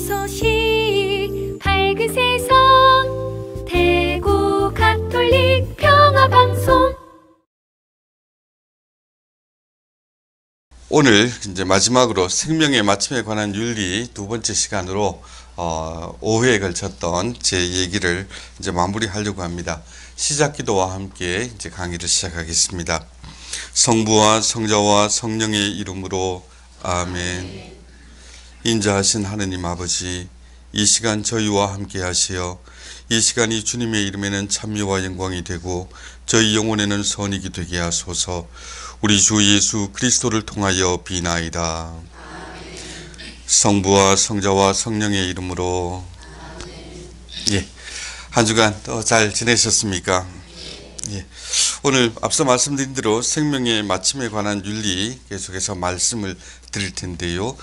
소식 밝은 세상 대구 가톨릭 평화방송. 오늘 이제 마지막으로 생명의 마침에 관한 윤리 두 번째 시간으로 5회에 걸쳤던 제 얘기를 이제 마무리하려고 합니다. 시작 기도와 함께 이제 강의를 시작하겠습니다. 성부와 성자와 성령의 이름으로 아멘. 인자하신 하느님 아버지, 이 시간 저희와 함께 하시어 이 시간이 주님의 이름에는 찬미와 영광이 되고 저희 영혼에는 선익이 되게 하소서. 우리 주 예수 그리스도를 통하여 비나이다. 성부와 성자와 성령의 이름으로. 예, 한 주간 또 잘 지내셨습니까? 예, 오늘 앞서 말씀드린 대로 생명의 마침에 관한 윤리 계속해서 말씀을 드릴 텐데요.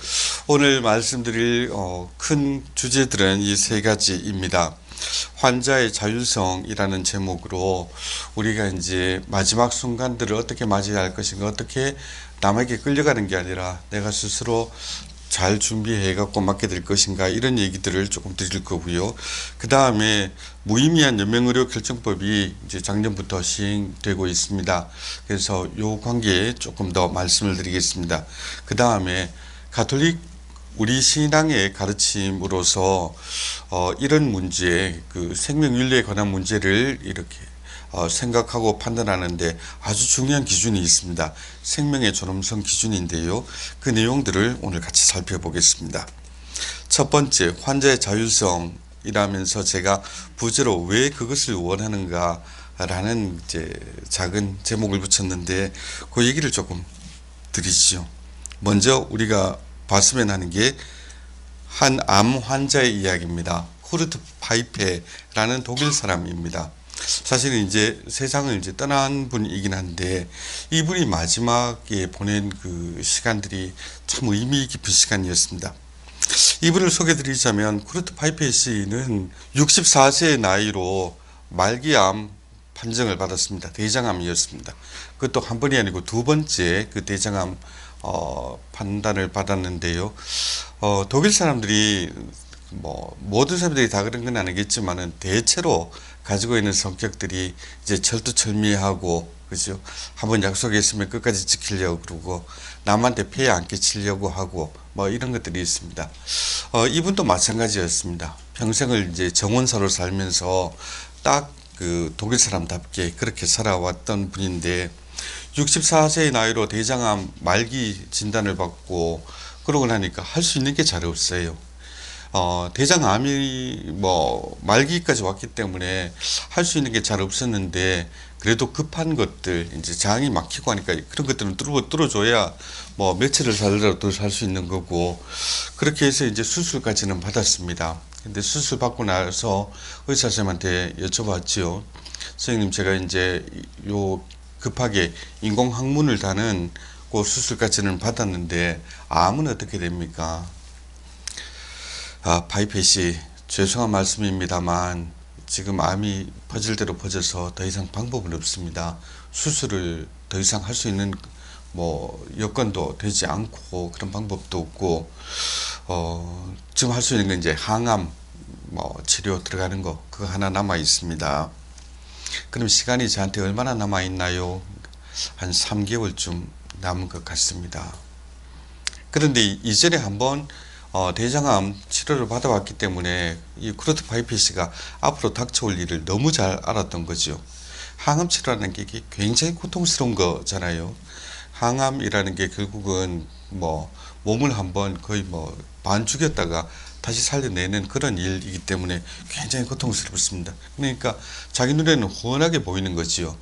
오늘 말씀드릴 큰 주제들은 이 세 가지입니다. 환자의 자율성이라는 제목으로 우리가 이제 마지막 순간들을 어떻게 맞이해야 할 것인가, 어떻게 남에게 끌려가는 게 아니라 내가 스스로 잘 준비해 갖고 맡게 될 것인가, 이런 얘기들을 조금 드릴 거고요. 그 다음에 무의미한 연명의료 결정법이 이제 작년부터 시행되고 있습니다. 그래서 요 관계에 조금 더 말씀을 드리겠습니다. 그 다음에 가톨릭 우리 신앙의 가르침으로서 이런 문제, 그 생명윤리에 관한 문제를 이렇게 생각하고 판단하는데 아주 중요한 기준이 있습니다. 생명의 존엄성 기준인데요. 그 내용들을 오늘 같이 살펴보겠습니다. 첫 번째, 환자의 자율성이라면서 제가 부제로 왜 그것을 원하는가 라는 이제 작은 제목을 붙였는데 그 얘기를 조금 드리죠. 먼저 우리가 봤으면 하는 게 한 암 환자의 이야기입니다. 쿠르트 파이페라는 독일 사람입니다. 사실은 이제 세상을 이제 떠난 분이긴 한데 이분이 마지막에 보낸 그 시간들이 참 의미 깊은 시간이었습니다. 이분을 소개드리자면 쿠르트 파이페 씨는 64세의 나이로 말기암 판정을 받았습니다. 대장암이었습니다. 그것도 한 번이 아니고 두 번째 그 대장암 판단을 받았는데요. 독일 사람들이 모든 사람들이 다 그런 건 아니겠지만은 대체로 가지고 있는 성격들이 이제 철두철미하고, 그죠? 한번 약속했으면 끝까지 지키려고 그러고 남한테 폐해 안 끼치려고 하고 이런 것들이 있습니다. 이분도 마찬가지였습니다. 평생을 이제 정원사로 살면서 딱 그 독일 사람답게 그렇게 살아왔던 분인데 64세의 나이로 대장암 말기 진단을 받고 그러고 나니까 할 수 있는 게 잘 없어요. 대장암이 말기까지 왔기 때문에 할 수 있는 게 잘 없었는데 그래도 급한 것들, 이제 장이 막히고 하니까 그런 것들은 뚫어줘야 며칠을 살더라도 살 수 있는 거고, 그렇게 해서 이제 수술까지는 받았습니다. 근데 수술 받고 나서 의사 선생님한테 여쭤봤지요. 선생님, 제가 이제 급하게 인공항문을 다는 그 수술까지는 받았는데 암은 어떻게 됩니까? 파이페 씨, 죄송한 말씀입니다만 지금 암이 퍼질 대로 퍼져서 더 이상 방법은 없습니다. 수술을 더 이상 할 수 있는 여건도 되지 않고 그런 방법도 없고, 지금 할 수 있는 건 이제 항암 치료 들어가는 거, 그거 하나 남아 있습니다. 그럼 시간이 저한테 얼마나 남아 있나요? 한 3개월쯤 남은 것 같습니다. 그런데 이전에 한번 대장암 치료를 받아왔기 때문에 이 쿠르트 파이페 씨가 앞으로 닥쳐올 일을 너무 잘 알았던 거죠. 항암 치료라는 게 굉장히 고통스러운 거잖아요. 항암이라는 게 결국은 몸을 한번 거의 반 죽였다가 다시 살려내는 그런 일이기 때문에 굉장히 고통스럽습니다. 그러니까 자기 눈에는 훤하게 보이는 거지요.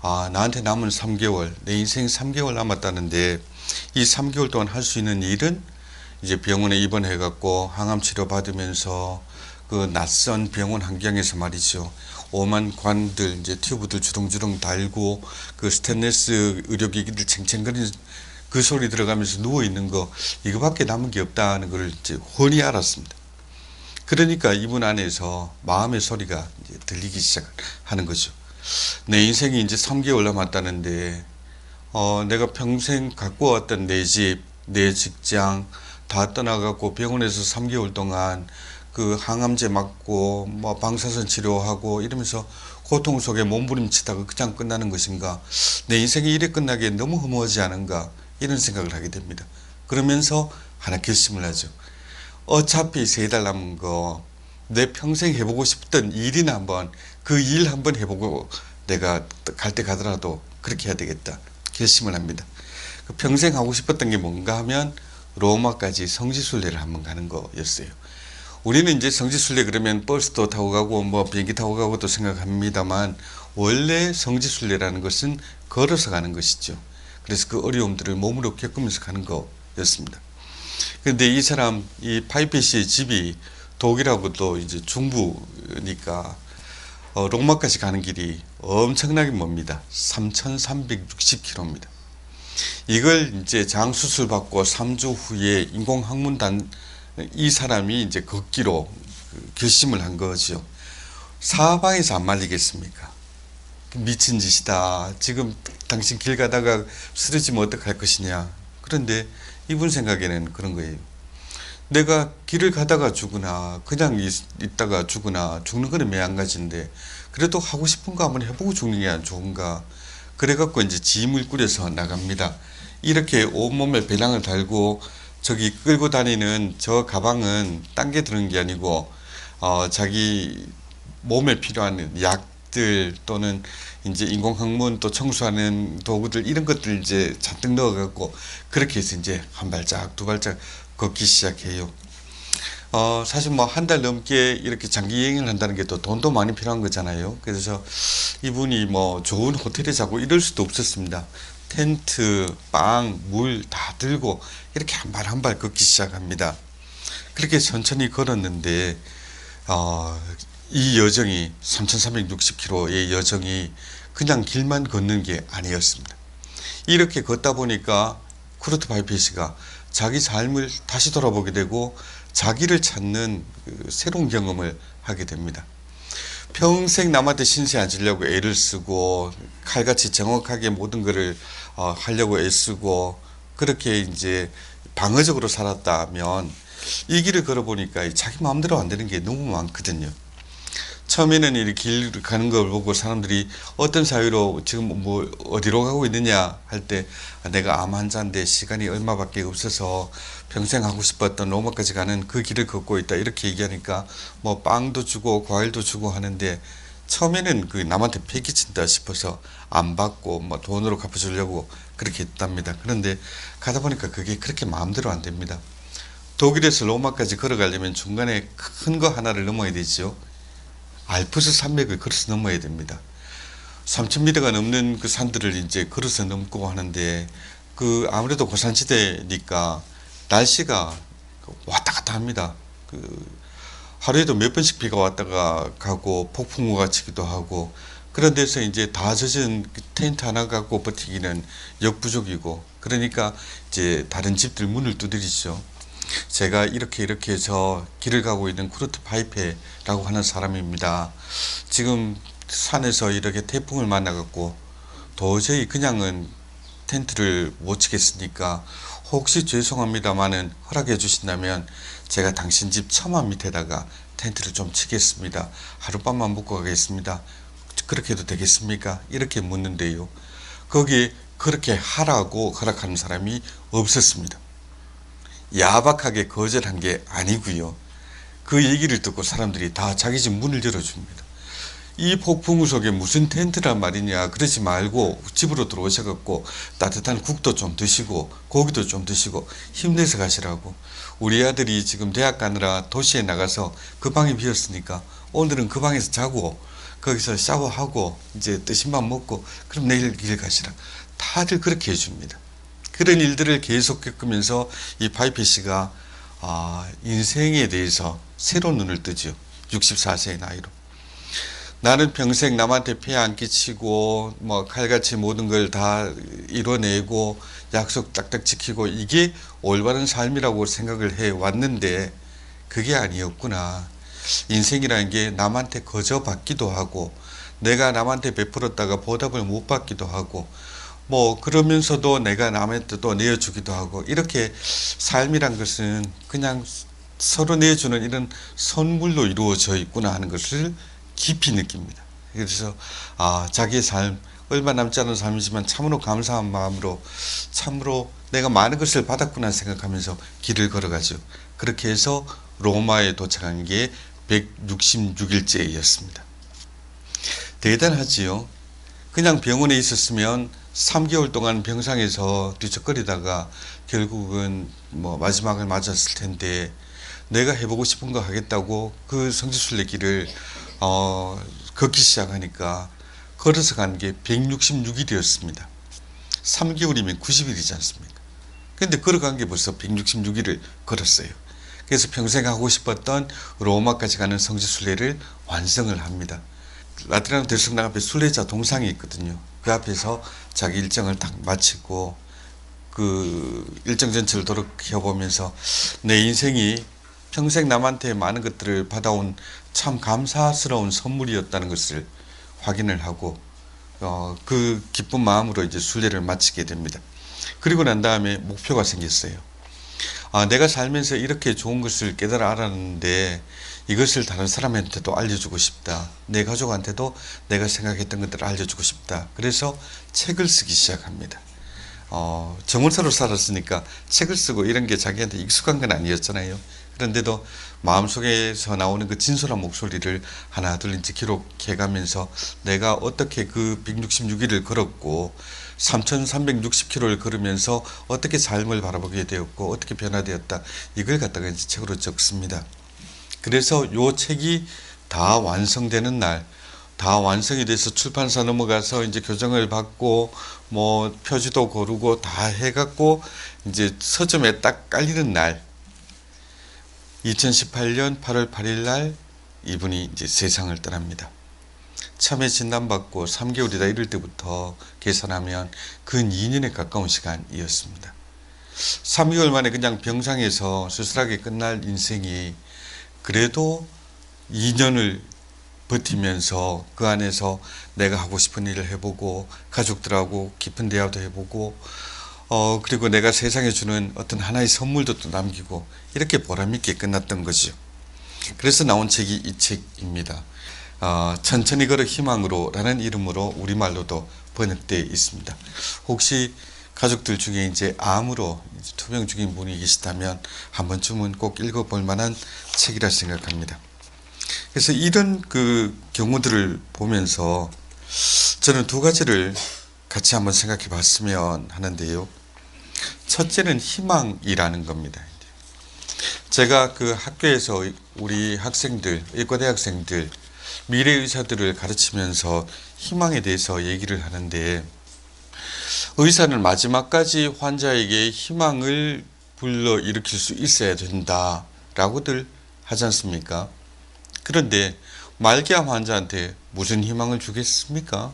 나한테 남은 3개월, 내 인생 3개월 남았다는데 이 3개월 동안 할 수 있는 일은 이제 병원에 입원해 갖고 항암 치료 받으면서 그 낯선 병원 환경에서 말이죠. 오만 관들, 이제 튜브들 주렁주렁 달고 그 스테인리스 의료기기들 챙챙거리는 그 소리 들어가면서 누워 있는 거, 이거밖에 남은 게 없다는 걸 이제 훤히 알았습니다. 그러니까 이분 안에서 마음의 소리가 이제 들리기 시작하는 거죠. 내 인생이 이제 3개월 남았다는데 내가 평생 갖고 왔던 내 집, 내 직장, 다 떠나갖고 병원에서 3개월 동안 그 항암제 맞고 뭐 방사선 치료하고 이러면서 고통 속에 몸부림치다가 그냥 끝나는 것인가, 내 인생이 이래 끝나기에 너무 허무하지 않은가, 이런 생각을 하게 됩니다. 그러면서 하나 결심을 하죠. 어차피 3달 남은 거 내 평생 해보고 싶던 일이나 한번 그 일 한번 해보고 내가 갈 때 가더라도 그렇게 해야 되겠다 결심을 합니다. 그 평생 하고 싶었던 게 뭔가 하면 로마까지 성지순례를 한번 가는 거였어요. 우리는 이제 성지순례 그러면 버스도 타고 가고 뭐 비행기 타고 가고도 생각합니다만, 원래 성지순례라는 것은 걸어서 가는 것이죠. 그래서 그 어려움들을 몸으로 겪으면서 가는 거였습니다. 그런데 이 사람, 이 파이페 씨의 집이 독일하고 또 이제 중부니까 로마까지 가는 길이 엄청나게 멉니다. 3,360km입니다. 이걸 이제 장수술 받고 3주 후에 인공항문단, 이 사람이 이제 걷기로 결심을 한 거죠. 사방에서 안 말리겠습니까? 미친 짓이다. 지금 당신 길 가다가 쓰러지면 어떡할 것이냐. 그런데 이분 생각에는 그런 거예요. 내가 길을 가다가 죽으나 그냥 있다가 죽으나 죽는 거는 매한가지인데 그래도 하고 싶은 거 한번 해보고 죽는 게 안 좋은가. 그래갖고 이제 짐을 꾸려서 나갑니다. 이렇게 온몸에 배낭을 달고 저기 끌고 다니는 저 가방은 딴 게 드는 게 아니고 자기 몸에 필요한 약들 또는 이제 인공항문 또 청소하는 도구들 이런 것들 이제 잔뜩 넣어갖고 그렇게 해서 이제 한 발짝 두 발짝 걷기 시작해요. 사실 뭐 한 달 넘게 이렇게 장기 여행을 한다는 게 또 돈도 많이 필요한 거잖아요. 그래서 이분이 뭐 좋은 호텔에 자고 이럴 수도 없었습니다. 텐트, 빵, 물 다 들고 이렇게 한 발 한 발 걷기 시작합니다. 그렇게 천천히 걸었는데 이 여정이 3,360km의 여정이 그냥 길만 걷는 게 아니었습니다. 이렇게 걷다 보니까 쿠르트 바이페 씨가 자기 삶을 다시 돌아보게 되고 자기를 찾는 새로운 경험을 하게 됩니다. 평생 남한테 신세 안 지려고 애를 쓰고 칼같이 정확하게 모든 것을 하려고 애쓰고 그렇게 이제 방어적으로 살았다면 이 길을 걸어보니까 자기 마음대로 안 되는 게 너무 많거든요. 처음에는 이렇게 길 가는 걸 보고 사람들이 어떤 사유로 지금 뭐 어디로 가고 있느냐 할 때 내가 암 환자인데 시간이 얼마밖에 없어서 평생 하고 싶었던 로마까지 가는 그 길을 걷고 있다 이렇게 얘기하니까 뭐 빵도 주고 과일도 주고 하는데 처음에는 그 남한테 패기친다 싶어서 안 받고 뭐 돈으로 갚아주려고 그렇게 했답니다. 그런데 가다 보니까 그게 그렇게 마음대로 안 됩니다. 독일에서 로마까지 걸어가려면 중간에 큰 거 하나를 넘어야 되죠. 알프스 산맥을 걸어서 넘어야 됩니다. 3,000m가 넘는 그 산들을 이제 걸어서 넘고 하는데 그 아무래도 고산지대니까 날씨가 왔다 갔다 합니다. 하루에도 몇 번씩 비가 왔다가 가고 폭풍우가 치기도 하고 그런 데서 이제 다 젖은 텐트 하나 갖고 버티기는 역부족이고 그러니까 이제 다른 집들 문을 두드리죠. 제가 이렇게 해서 길을 가고 있는 쿠르트 바이페라고 하는 사람입니다. 지금 산에서 이렇게 태풍을 만나갖고 도저히 그냥은 텐트를 못 치겠으니까 혹시 죄송합니다만은 허락해 주신다면 제가 당신 집 처마 밑에다가 텐트를 좀 치겠습니다. 하룻밤만 묵고 가겠습니다. 그렇게 해도 되겠습니까? 이렇게 묻는데요. 거기에 그렇게 하라고 허락하는 사람이 없었습니다. 야박하게 거절한 게 아니고요. 그 얘기를 듣고 사람들이 다 자기 집 문을 열어줍니다. 이 폭풍우 속에 무슨 텐트란 말이냐 그러지 말고 집으로 들어오셔갖고 따뜻한 국도 좀 드시고 고기도 좀 드시고 힘내서 가시라고. 우리 아들이 지금 대학 가느라 도시에 나가서 그 방이 비었으니까 오늘은 그 방에서 자고 거기서 샤워하고 이제 뜨신 밥 먹고 그럼 내일 길 가시라. 다들 그렇게 해줍니다. 그런 일들을 계속 겪으면서 이 바이페 씨가 인생에 대해서 새로운 눈을 뜨죠. 64세의 나이로. 나는 평생 남한테 피해 안 끼치고 뭐 칼같이 모든 걸 다 이뤄내고 약속 딱딱 지키고 이게 올바른 삶이라고 생각을 해 왔는데 그게 아니었구나. 인생이라는 게 남한테 거저 받기도 하고 내가 남한테 베풀었다가 보답을 못 받기도 하고 뭐 그러면서도 내가 남의 뜻도 내어주기도 하고, 이렇게 삶이란 것은 그냥 서로 내어주는 이런 선물로 이루어져 있구나 하는 것을 깊이 느낍니다. 그래서 자기의 삶, 얼마 남지 않은 삶이지만 참으로 감사한 마음으로 참으로 내가 많은 것을 받았구나 생각하면서 길을 걸어가죠. 그렇게 해서 로마에 도착한 게 166일째였습니다. 대단하지요. 그냥 병원에 있었으면 3개월 동안 병상에서 뒤척거리다가 결국은 뭐 마지막을 맞았을 텐데, 내가 해보고 싶은 거 하겠다고 그 성지순례 길을 걷기 시작하니까 걸어서 간 게 166일이었습니다. 3개월이면 90일이지 않습니까? 근데 걸어간 게 벌써 166일을 걸었어요. 그래서 평생 하고 싶었던 로마까지 가는 성지순례를 완성을 합니다. 라테라노 대성당 앞에 순례자 동상이 있거든요. 그 앞에서 자기 일정을 딱 마치고 그 일정 전체를 돌이켜보면서 내 인생이 평생 남한테 많은 것들을 받아온 참 감사스러운 선물이었다는 것을 확인을 하고 그 기쁜 마음으로 이제 순례를 마치게 됩니다. 그리고 난 다음에 목표가 생겼어요. 내가 살면서 이렇게 좋은 것을 깨달아 알았는데 이것을 다른 사람한테도 알려주고 싶다. 내 가족한테도 내가 생각했던 것들을 알려주고 싶다. 그래서 책을 쓰기 시작합니다. 정원사로 살았으니까 책을 쓰고 이런 게 자기한테 익숙한 건 아니었잖아요. 그런데도 마음속에서 나오는 그 진솔한 목소리를 하나 둘 이제 기록해가면서 내가 어떻게 그 166일을 걸었고 3360km를 걸으면서 어떻게 삶을 바라보게 되었고 어떻게 변화되었다, 이걸 갖다가 이제 책으로 적습니다. 그래서 요 책이 다 완성되는 날, 다 완성이 돼서 출판사 넘어가서 이제 교정을 받고 뭐 표지도 고르고 다 해갖고 이제 서점에 딱 깔리는 날, 2018년 8월 8일 날 이분이 이제 세상을 떠납니다. 치매 진단받고 3개월이다 이럴 때부터 계산하면 근 2년에 가까운 시간이었습니다. 3개월 만에 그냥 병상에서 수술하게 끝날 인생이 그래도 2년을 버티면서 그 안에서 내가 하고 싶은 일을 해보고 가족들하고 깊은 대화도 해보고 그리고 내가 세상에 주는 어떤 하나의 선물도 또 남기고 이렇게 보람있게 끝났던 거죠. 그래서 나온 책이 이 책입니다. 천천히 걸어 희망으로 라는 이름으로 우리말로도 번역되어 있습니다. 혹시 가족들 중에 이제 암으로 투병 중인 분이 계시다면 한 번쯤은 꼭 읽어볼 만한 책이라 생각합니다. 그래서 이런 그 경우들을 보면서 저는 두 가지를 같이 한번 생각해 봤으면 하는데요. 첫째는 희망이라는 겁니다. 제가 그 학교에서 우리 학생들, 의과대 학생들, 미래 의사들을 가르치면서 희망에 대해서 얘기를 하는데, 의사는 마지막까지 환자에게 희망을 불러일으킬 수 있어야 된다 라고들 하지 않습니까? 그런데 말기암 환자한테 무슨 희망을 주겠습니까?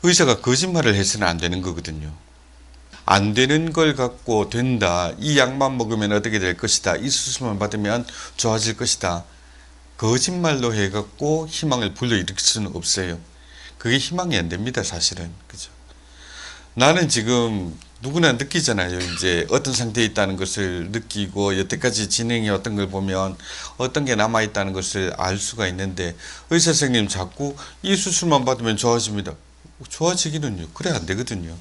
의사가 거짓말을 해서는 안 되는 거거든요. 안 되는 걸 갖고 된다, 이 약만 먹으면 어떻게 될 것이다, 이 수술만 받으면 좋아질 것이다, 거짓말로 해갖고 희망을 불러일으킬 수는 없어요. 그게 희망이 안 됩니다, 사실은. 그죠? 나는 지금 누구나 느끼잖아요. 이제 어떤 상태에 있다는 것을 느끼고 여태까지 진행해 왔던 걸 보면 어떤 게 남아있다는 것을 알 수가 있는데, 의사 선생님 자꾸 이 수술만 받으면 좋아집니다. 좋아지기는요. 그래 안 되거든요.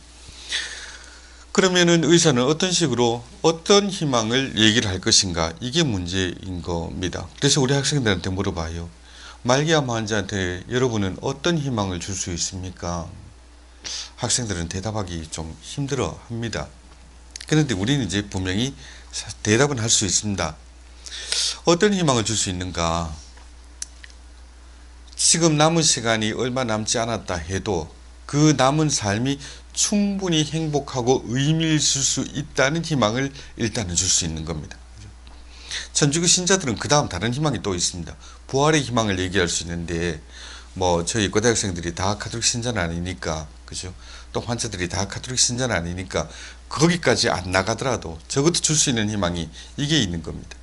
그러면은 의사는 어떤 식으로 어떤 희망을 얘기를 할 것인가, 이게 문제인 겁니다. 그래서 우리 학생들한테 물어봐요. 말기암 환자한테 여러분은 어떤 희망을 줄 수 있습니까? 학생들은 대답하기 좀 힘들어 합니다. 그런데 우리는 이제 분명히 대답은 할 수 있습니다. 어떤 희망을 줄 수 있는가? 지금 남은 시간이 얼마 남지 않았다 해도 그 남은 삶이 충분히 행복하고 의미 있을 수 있다는 희망을 일단은 줄 수 있는 겁니다. 천주교 신자들은 그 다음 다른 희망이 또 있습니다. 부활의 희망을 얘기할 수 있는데, 뭐 저희 고대학생들이 다 가톨릭 신자는 아니니까, 그죠? 또 환자들이 다 가톨릭 신자는 아니니까 거기까지 안 나가더라도 적어도 줄 수 있는 희망이 이게 있는 겁니다.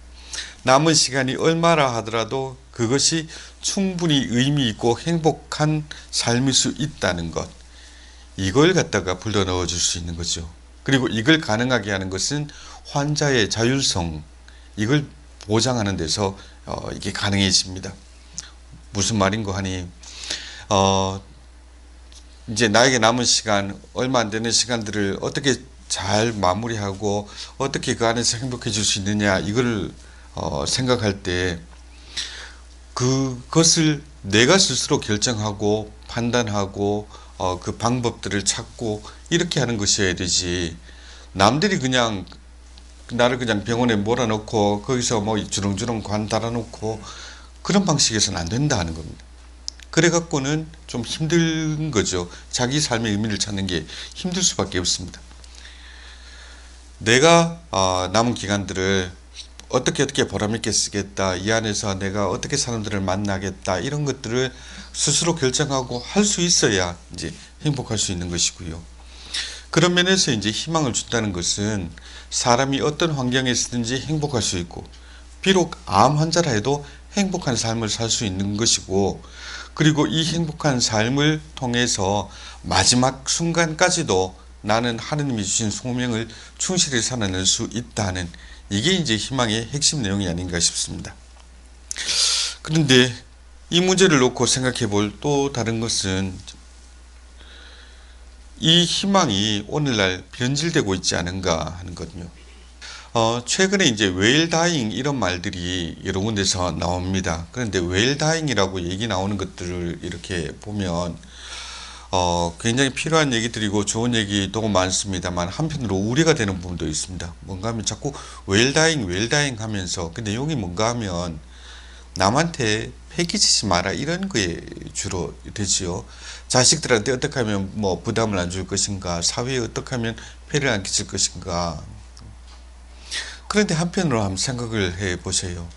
남은 시간이 얼마라 하더라도 그것이 충분히 의미 있고 행복한 삶일 수 있다는 것, 이걸 갖다가 불러 넣어 줄 수 있는 거죠. 그리고 이걸 가능하게 하는 것은 환자의 자율성, 이걸 보장하는 데서 이게 가능해집니다. 무슨 말인고 하니 이제 나에게 남은 시간, 얼마 안 되는 시간들을 어떻게 잘 마무리하고 어떻게 그 안에서 행복해질 수 있느냐, 이걸 생각할 때 그것을 내가 스스로 결정하고 판단하고 그 방법들을 찾고 이렇게 하는 것이어야 되지, 남들이 그냥 나를 그냥 병원에 몰아넣고 거기서 뭐 주렁주렁 관 달아놓고 그런 방식에서는 안 된다 하는 겁니다. 그래 갖고는 좀 힘든 거죠. 자기 삶의 의미를 찾는 게 힘들 수밖에 없습니다. 내가 남은 기간들을 어떻게 보람있게 쓰겠다, 이 안에서 내가 어떻게 사람들을 만나겠다, 이런 것들을 스스로 결정하고 할 수 있어야 이제 행복할 수 있는 것이고요. 그런 면에서 이제 희망을 준다는 것은 사람이 어떤 환경에 있든지 행복할 수 있고, 비록 암 환자라 해도 행복한 삶을 살 수 있는 것이고, 그리고 이 행복한 삶을 통해서 마지막 순간까지도 나는 하느님이 주신 소명을 충실히 살아낼 수 있다는, 이게 이제 희망의 핵심 내용이 아닌가 싶습니다. 그런데 이 문제를 놓고 생각해 볼 또 다른 것은, 이 희망이 오늘날 변질되고 있지 않은가 하는 거든요. 최근에 이제 웰다잉 이런 말들이 여러 군데서 나옵니다. 그런데 웰다잉이라고 얘기 나오는 것들을 이렇게 보면 굉장히 필요한 얘기들이고 좋은 얘기도 많습니다만, 한편으로 우려가 되는 부분도 있습니다. 뭔가 하면 자꾸 웰다잉 하면서 그 내용이 뭔가 하면 남한테 패기치지 마라, 이런 거에 주로 되지요. 자식들한테 어떻게 하면 뭐 부담을 안 줄 것인가, 사회에 어떻게 하면 폐를 안 끼칠 것인가. 그런데 한편으로 한번 생각을 해 보세요.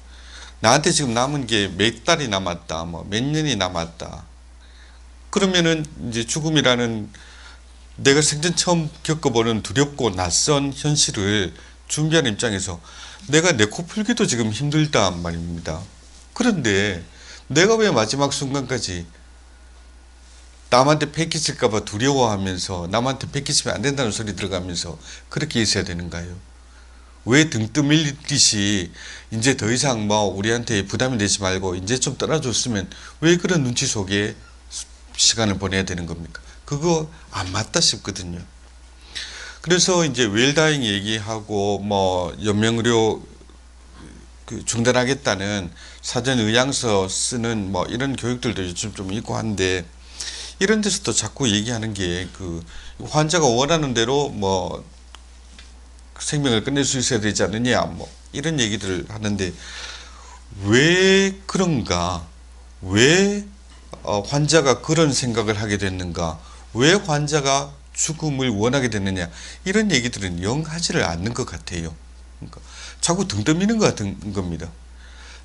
나한테 지금 남은 게 몇 달이 남았다, 뭐 몇 년이 남았다. 그러면은 이제 죽음이라는 내가 생전 처음 겪어보는 두렵고 낯선 현실을 준비하는 입장에서 내가 내 코 풀기도 지금 힘들단 말입니다. 그런데 내가 왜 마지막 순간까지 남한테 패기칠까봐 두려워하면서, 남한테 패기치면 안 된다는 소리 들어가면서 그렇게 있어야 되는가요? 왜 등 떠밀리듯이 이제 더 이상 뭐 우리한테 부담이 되지 말고 이제 좀 떠나줬으면, 왜 그런 눈치 속에 시간을 보내야 되는 겁니까? 그거 안 맞다 싶거든요. 그래서 이제 웰다잉 얘기하고 뭐 연명의료 중단하겠다는 사전 의향서 쓰는 뭐 이런 교육들도 요즘 좀 있고 한데, 이런 데서도 자꾸 얘기하는 게 그 환자가 원하는 대로 뭐 생명을 끝낼 수 있어야 되지 않느냐, 뭐 이런 얘기들을 하는데, 왜 그런가? 왜 환자가 그런 생각을 하게 됐는가? 왜 환자가 죽음을 원하게 됐느냐? 이런 얘기들은 영 하지를 않는 것 같아요. 그러니까 자꾸 등 떠미는 것 같은 겁니다.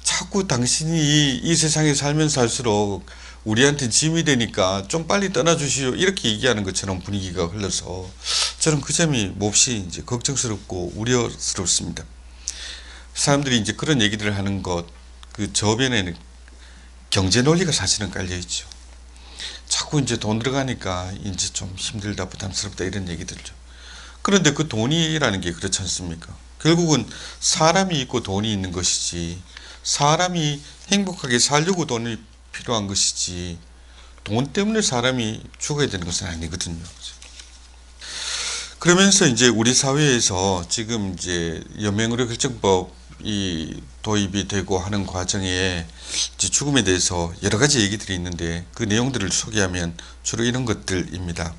자꾸 당신이 이 세상에 살면서 살수록 우리한테 짐이 되니까 좀 빨리 떠나주시오, 이렇게 얘기하는 것처럼 분위기가 흘러서 저는 그 점이 몹시 이제 걱정스럽고 우려스럽습니다. 사람들이 이제 그런 얘기들을 하는 것, 그 저변에는 경제 논리가 사실은 깔려 있죠. 자꾸 이제 돈 들어가니까 이제 좀 힘들다, 부담스럽다, 이런 얘기들죠. 그런데 그 돈이라는 게 그렇지 않습니까? 결국은 사람이 있고 돈이 있는 것이지, 사람이 행복하게 살려고 돈이 필요한 것이지, 돈 때문에 사람이 죽어야 되는 것은 아니거든요. 그러면서 이제 우리 사회에서 지금 이제 연명의료 결정법이 도입이 되고 하는 과정에 이제 죽음에 대해서 여러 가지 얘기들이 있는데, 그 내용들을 소개하면 주로 이런 것들입니다.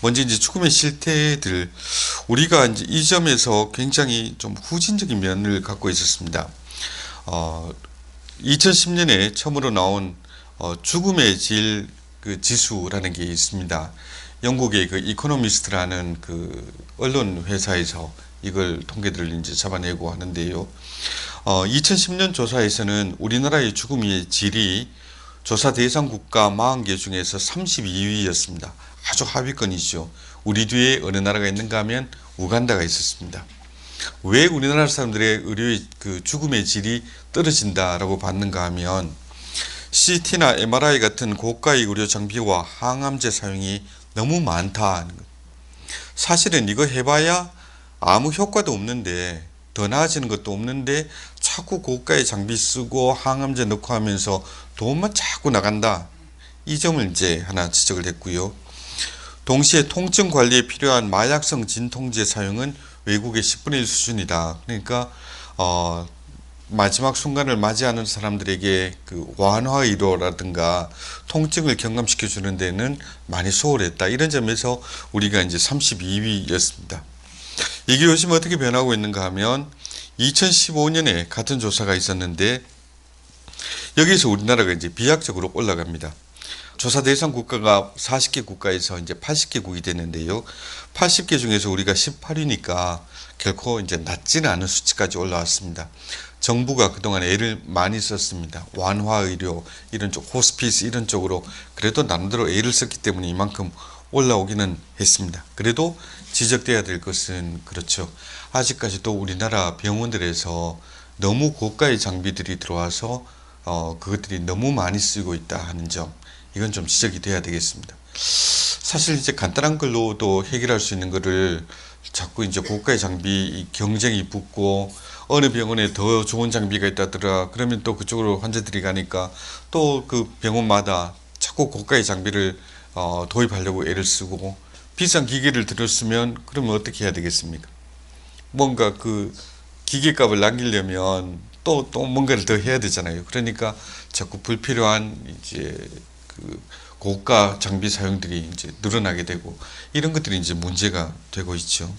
먼저 이제 죽음의 실태들, 우리가 이제 이 점에서 굉장히 좀 후진적인 면을 갖고 있었습니다. 2010년에 처음으로 나온 죽음의 질 그 지수라는 게 있습니다. 영국의 그 이코노미스트라는 그 언론 회사에서 이걸 통계들을 이제 잡아내고 하는데요. 2010년 조사에서는 우리나라의 죽음의 질이 조사 대상 국가 40개 중에서 32위였습니다. 아주 하위권이죠. 우리 뒤에 어느 나라가 있는가 하면 우간다가 있었습니다. 왜 우리나라 사람들의 의료의 그 죽음의 질이 떨어진다라고 봤는가 하면, CT나 MRI 같은 고가의 의료 장비와 항암제 사용이 너무 많다 하는 것. 사실은 이거 해봐야 아무 효과도 없는데, 더 나아지는 것도 없는데 자꾸 고가의 장비 쓰고 항암제 넣고 하면서 돈만 자꾸 나간다. 이 점을 이제 하나 지적을 했고요. 동시에 통증 관리에 필요한 마약성 진통제 사용은 외국의 10분의 1 수준이다. 그러니까 마지막 순간을 맞이하는 사람들에게 그 완화 의료라든가 통증을 경감시켜 주는 데는 많이 소홀했다. 이런 점에서 우리가 이제 32위였습니다. 이게 요즘 어떻게 변하고 있는가 하면 2015년에 같은 조사가 있었는데 여기서 우리나라가 이제 비약적으로 올라갑니다. 조사 대상 국가가 40개 국가에서 이제 80개국이 됐는데요. 80개 중에서 우리가 18위니까 결코 이제 낮지는 않은 수치까지 올라왔습니다. 정부가 그동안 애를 많이 썼습니다. 완화 의료, 이런 쪽, 호스피스 이런 쪽으로 그래도 나름대로 애를 썼기 때문에 이만큼 올라오기는 했습니다. 그래도 지적돼야 될 것은 그렇죠. 아직까지도 우리나라 병원들에서 너무 고가의 장비들이 들어와서 그것들이 너무 많이 쓰고 있다 하는 점, 이건 좀 지적이 돼야 되겠습니다. 사실 이제 간단한 걸로도 해결할 수 있는 거를 자꾸 이제 고가의 장비 경쟁이 붙고 어느 병원에 더 좋은 장비가 있다더라 그러면 또 그쪽으로 환자들이 가니까 또 그 병원마다 자꾸 고가의 장비를 도입하려고 애를 쓰고 비싼 기계를 들였으면 그러면 어떻게 해야 되겠습니까? 뭔가 그 기계값을 남기려면 또 뭔가를 더 해야 되잖아요. 그러니까 자꾸 불필요한 이제 그 고가 장비 사용들이 이제 늘어나게 되고 이런 것들이 이제 문제가 되고 있죠.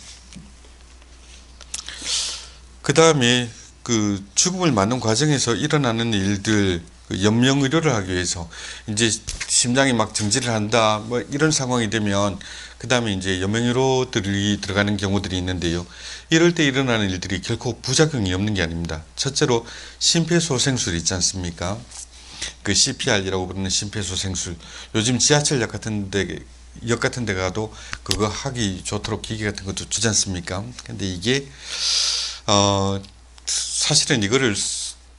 그 다음에 그 죽음을 맞는 과정에서 일어나는 일들, 그 연명 의료를 하기 위해서 이제 심장이 막 정지를 한다 뭐 이런 상황이 되면 그 다음에 이제 연명 의료들이 들어가는 경우들이 있는데요. 이럴 때 일어나는 일들이 결코 부작용이 없는 게 아닙니다. 첫째로 심폐소생술 있지 않습니까? 그 CPR이라고 부르는 심폐소생술. 요즘 지하철역 같은 데 가도 그거 하기 좋도록 기계 같은 것도 주지 않습니까? 근데 이게 사실은 이거를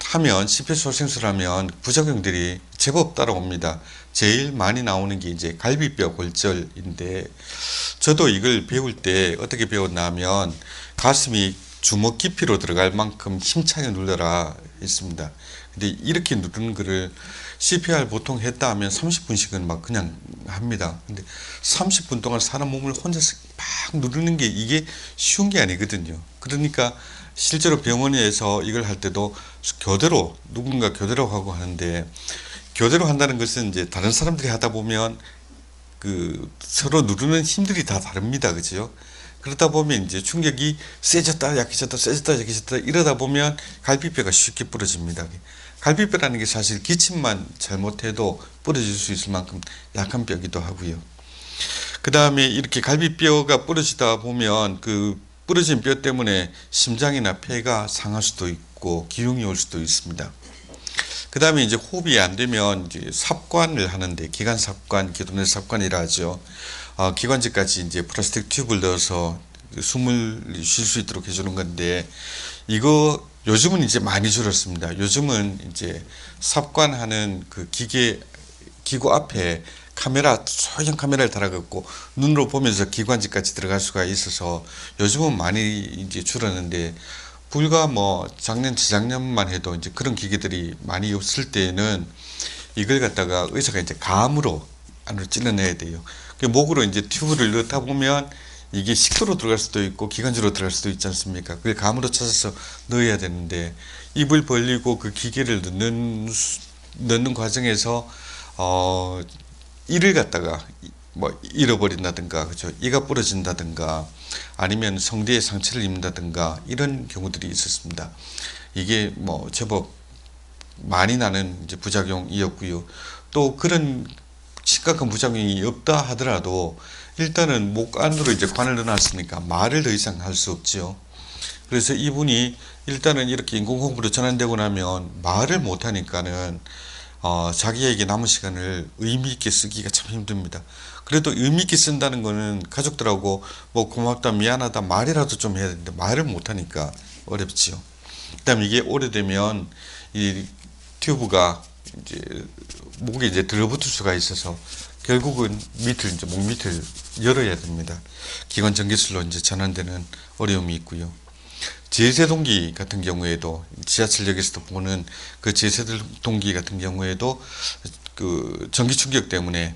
하면 심폐소생술 하면 부작용들이 제법 따라옵니다. 제일 많이 나오는 게 이제 갈비뼈 골절인데 저도 이걸 배울 때 어떻게 배웠나 하면 가슴이 주먹 깊이로 들어갈 만큼 힘차게 눌러라 했습니다. 근데 이렇게 누르는 거를 CPR 보통 했다 하면 30분씩은 막 그냥 합니다. 근데 30분 동안 사람 몸을 혼자서 막 누르는 게 이게 쉬운 게 아니거든요. 그러니까 실제로 병원에서 이걸 할 때도 교대로 누군가 교대로 하고 하는데 교대로 한다는 것은 이제 다른 사람들이 하다 보면 그 서로 누르는 힘들이 다 다릅니다. 그죠? 그러다 보면 이제 충격이 세졌다 약해졌다 세졌다 약해졌다 이러다 보면 갈비뼈가 쉽게 부러집니다. 갈비뼈라는 게 사실 기침만 잘못해도 부러질 수 있을 만큼 약한 뼈기도 하고요. 그 다음에 이렇게 갈비뼈가 부러지다 보면 그 부러진 뼈 때문에 심장이나 폐가 상할 수도 있고 기흉이 올 수도 있습니다. 그 다음에 이제 호흡이 안 되면 이제 삽관을 하는데 기관삽관, 기도내 삽관이라 하죠. 기관지까지 이제 플라스틱 튜브를 넣어서 숨을 쉴 수 있도록 해주는 건데 이거 요즘은 이제 많이 줄었습니다. 요즘은 이제 삽관하는 그 기구 앞에 소형 카메라를 달아갖고 눈으로 보면서 기관지까지 들어갈 수가 있어서 요즘은 많이 이제 줄었는데 불과 뭐 작년 재작년만 해도 이제 그런 기계들이 많이 없을 때는 이걸 갖다가 의사가 이제 감으로 안으로 찔러내야 돼요. 목으로 이제 튜브를 넣다 보면 이게 식도로 들어갈 수도 있고 기관지로 들어갈 수도 있지 않습니까? 그걸 감으로 찾아서 넣어야 되는데 입을 벌리고 그 기계를 넣는 과정에서 이를 갖다가 뭐 잃어버린다든가 그죠? 이가 부러진다든가 아니면 성대에 상처를 입는다든가 이런 경우들이 있었습니다. 이게 뭐 제법 많이 나는 이제 부작용이었고요. 또 그런 심각한 부작용이 없다 하더라도 일단은 목 안으로 이제 관을 넣어놨으니까 말을 더 이상 할 수 없지요. 그래서 이분이 일단은 이렇게 인공호흡으로 전환되고 나면 말을 못하니까는 자기에게 남은 시간을 의미있게 쓰기가 참 힘듭니다. 그래도 의미있게 쓴다는 거는 가족들하고 뭐 고맙다 미안하다 말이라도 좀 해야 되는데 말을 못하니까 어렵지요. 그 다음에 이게 오래되면 이 튜브가 이제 목에 이제 들어붙을 수가 있어서 결국은 밑을 이제 목 밑을 열어야 됩니다. 기관 전기줄로 이제 전환되는 어려움이 있고요. 제세동기 같은 경우에도 지하철역에서도 보는 그 제세동기 같은 경우에도 그 전기 충격 때문에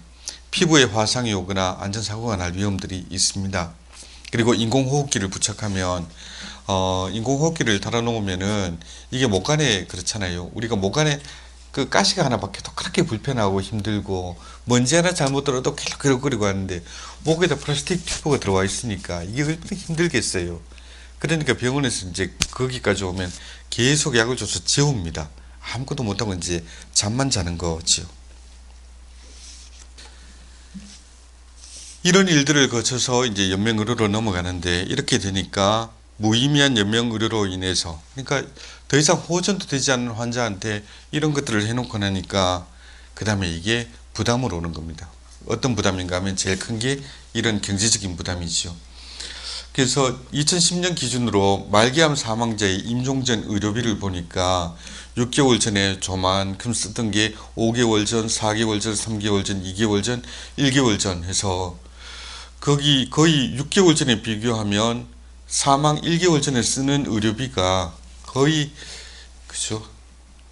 피부에 화상이 오거나 안전사고가 날 위험들이 있습니다. 그리고 인공호흡기를 부착하면 인공호흡기를 달아놓으면은 이게 목간에 그렇잖아요. 우리가 목간에 그 가시가 하나 박혀도 그렇게 불편하고 힘들고 먼지 하나 잘못 들어도 계속 하는데 목에다 플라스틱 튜브가 들어와 있으니까 이게 얼마나 힘들겠어요. 그러니까 병원에서 이제 거기까지 오면 계속 약을 줘서 재웁니다. 아무것도 못하고 이제 잠만 자는 거지요. 이런 일들을 거쳐서 이제 연명의료로 넘어가는데 이렇게 되니까 무의미한 연명의료로 인해서 그러니까 더 이상 호전도 되지 않는 환자한테 이런 것들을 해놓고 나니까 그 다음에 이게 부담으로 오는 겁니다. 어떤 부담인가 하면 제일 큰 게 이런 경제적인 부담이죠. 그래서 2010년 기준으로 말기암 사망자의 임종 전 의료비를 보니까 6개월 전에 조만큼 쓰던 게 5개월 전, 4개월 전, 3개월 전, 2개월 전, 1개월 전 해서 거기 거의 6개월 전에 비교하면 사망 1개월 전에 쓰는 의료비가 거의 그죠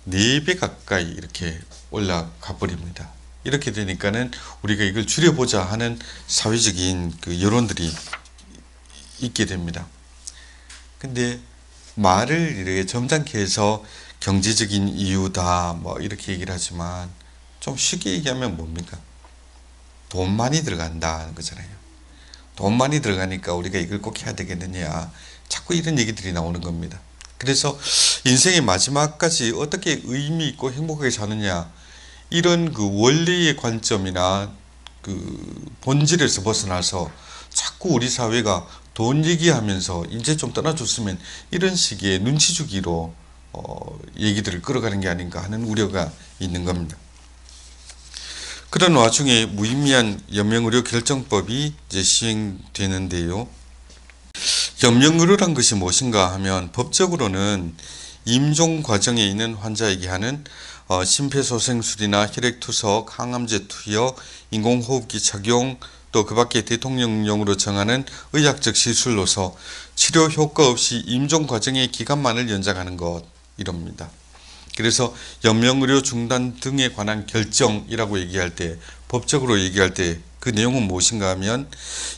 4배 가까이 이렇게 올라가 버립니다. 이렇게 되니까는 우리가 이걸 줄여보자 하는 사회적인 그 여론들이 있게 됩니다. 근데 말을 이렇게 점잖게 해서 경제적인 이유다 뭐 이렇게 얘기를 하지만 좀 쉽게 얘기하면 뭡니까? 돈 많이 들어간다는 거잖아요. 돈 많이 들어가니까 우리가 이걸 꼭 해야 되겠느냐 자꾸 이런 얘기들이 나오는 겁니다. 그래서 인생의 마지막까지 어떻게 의미 있고 행복하게 사느냐 이런 그 원리의 관점이나 그 본질에서 벗어나서 자꾸 우리 사회가 돈 얘기하면서 이제 좀 떠나줬으면 이런 식의 눈치 주기로 얘기들을 끌어가는 게 아닌가 하는 우려가 있는 겁니다. 그런 와중에 무의미한 연명의료 결정법이 이제 시행되는데요. 연명의료란 것이 무엇인가 하면 법적으로는 임종 과정에 있는 환자에게 하는 심폐소생술이나 혈액투석, 항암제 투여, 인공호흡기 착용 또 그 밖에 대통령령으로 정하는 의학적 시술로서 치료 효과 없이 임종 과정의 기간만을 연장하는 것 이럽니다. 그래서 연명의료 중단 등에 관한 결정이라고 얘기할 때 법적으로 얘기할 때 그 내용은 무엇인가 하면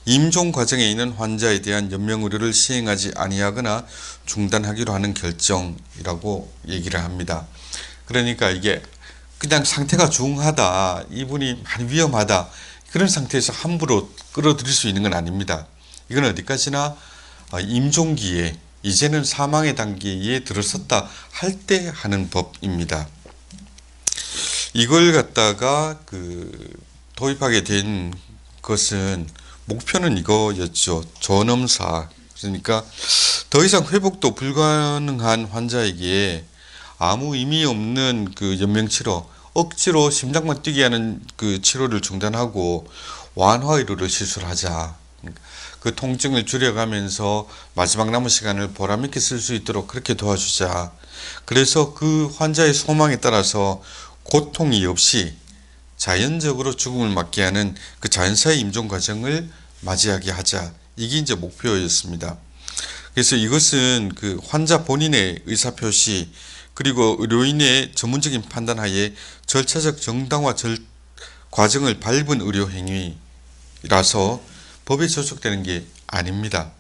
임종 과정에 있는 환자에 대한 연명의료를 시행하지 아니하거나 중단하기로 하는 결정이라고 얘기를 합니다. 그러니까 이게 그냥 상태가 중하다, 이분이 많이 위험하다 그런 상태에서 함부로 끌어들일 수 있는 건 아닙니다. 이건 어디까지나 임종기에 이제는 사망의 단계에 들어섰다 할 때 하는 법입니다. 이걸 갖다가 도입하게 된 것은 목표는 이거였죠. 존엄사. 그러니까 더 이상 회복도 불가능한 환자에게 아무 의미 없는 그 연명치료, 억지로 심장만 뛰게 하는 그 치료를 중단하고 완화의료를 시술하자. 그 통증을 줄여가면서 마지막 남은 시간을 보람있게 쓸 수 있도록 그렇게 도와주자. 그래서 그 환자의 소망에 따라서 고통이 없이 자연적으로 죽음을 맞게 하는 그 자연사의 임종 과정을 맞이하게 하자. 이게 이제 목표였습니다. 그래서 이것은 그 환자 본인의 의사표시 그리고 의료인의 전문적인 판단하에 절차적 정당화 과정을 밟은 의료 행위라서 법에 저촉되는 게 아닙니다.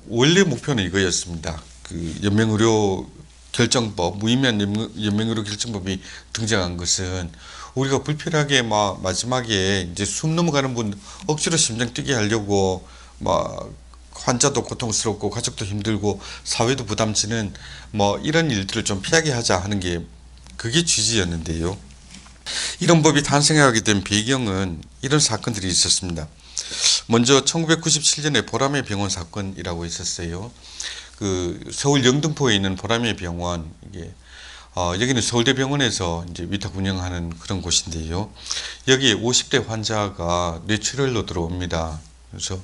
원래 목표는 이거였습니다. 그 연명의료 결정법, 무의미한 연명의료 결정법이 등장한 것은 우리가 불필요하게 마지막에 이제 숨 넘어가는 분 억지로 심장 뛰게 하려고 환자도 고통스럽고 가족도 힘들고 사회도 부담지는 이런 일들을 좀 피하게 하자 하는 게 그게 취지였는데요. 이런 법이 탄생하게 된 배경은 이런 사건들이 있었습니다. 먼저 1997년에 보람의 병원 사건이라고 있었어요. 그 서울 영등포에 있는 보람의 병원, 여기는 서울대병원에서 이제 위탁 운영하는 그런 곳인데요. 여기에 50대 환자가 뇌출혈로 들어옵니다. 그래서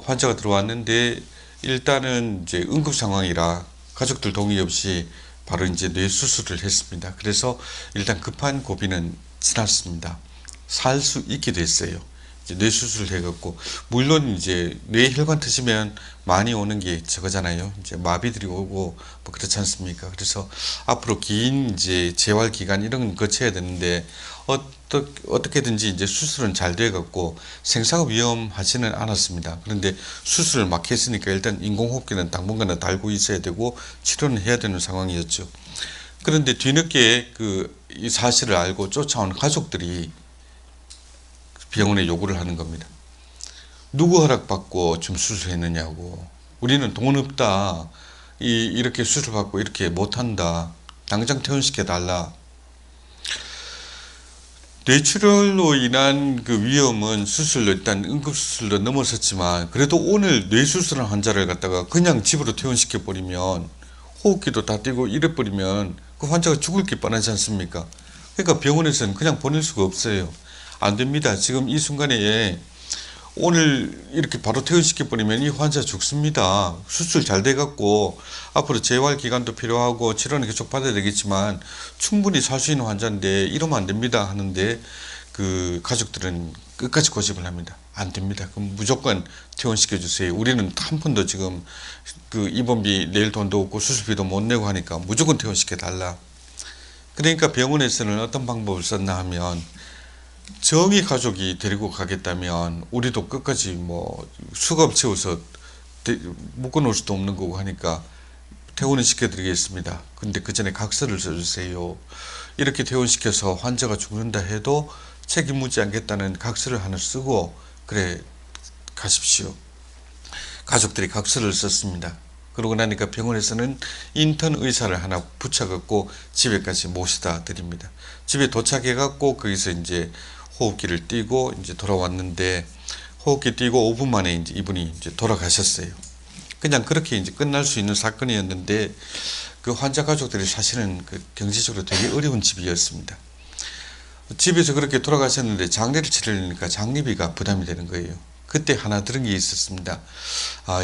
환자가 들어왔는데 일단은 이제 응급 상황이라 가족들 동의 없이 바로 이제 뇌 수술을 했습니다. 그래서 일단 급한 고비는 지났습니다. 살 수 있게 됐어요. 이제 뇌 수술을 해갖고, 물론 이제 뇌 혈관 터지면 많이 오는 게 저거잖아요. 이제 마비들이 오고 뭐 그렇지 않습니까? 그래서 앞으로 긴 이제 재활 기간 이런 건 거쳐야 되는데, 어떻게든지 이제 수술은 잘 돼갖고 생사가 위험하지는 않았습니다. 그런데 수술을 막 했으니까 일단 인공호흡기는 당분간은 달고 있어야 되고 치료는 해야 되는 상황이었죠. 그런데 뒤늦게 이 사실을 알고 쫓아온 가족들이 병원에 요구를 하는 겁니다. 누구 허락받고 좀 수술했느냐고. 우리는 돈 없다. 이렇게 수술받고 이렇게 못한다. 당장 퇴원시켜달라. 뇌출혈로 인한 그 위험은 수술로 일단 응급수술로 넘어섰지만, 그래도 오늘 뇌수술한 환자를 갖다가 그냥 집으로 퇴원시켜버리면, 호흡기도 다 떼고 이래버리면 그 환자가 죽을 게 뻔하지 않습니까? 그러니까 병원에서는 그냥 보낼 수가 없어요. 안 됩니다. 지금 이 순간에 오늘 이렇게 바로 퇴원시켜버리면 이 환자 죽습니다. 수술 잘 돼갖고 앞으로 재활 기간도 필요하고 치료는 계속 받아야 되겠지만 충분히 살 수 있는 환자인데 이러면 안 됩니다 하는데, 그 가족들은 끝까지 고집을 합니다. 안 됩니다. 그럼 무조건 퇴원시켜 주세요. 우리는 한 푼도 지금 그 입원비 낼 돈도 없고 수술비도 못 내고 하니까 무조건 퇴원시켜 달라. 그러니까 병원에서는 어떤 방법을 썼나 하면, 정의 가족이 데리고 가겠다면 우리도 끝까지 뭐 수갑 채워서 묶어 놓을 수도 없는 거고 하니까 퇴원을 시켜드리겠습니다. 근데 그 전에 각서를 써주세요. 이렇게 퇴원시켜서 환자가 죽는다 해도 책임 묻지 않겠다는 각서를 하나 쓰고 그래 가십시오. 가족들이 각서를 썼습니다. 그러고 나니까 병원에서는 인턴 의사를 하나 붙여갖고 집에까지 모시다 드립니다. 집에 도착해갖고 거기서 이제 호흡기를 띄고 이제 돌아왔는데, 호흡기 띄고 5분 만에 이제 이분이 이제 돌아가셨어요. 그냥 그렇게 이제 끝날 수 있는 사건이었는데, 그 환자 가족들이 사실은 그 경제적으로 되게 어려운 집이었습니다. 집에서 그렇게 돌아가셨는데 장례를 치르려니까 장례비가 부담이 되는 거예요. 그때 하나 들은 게 있었습니다.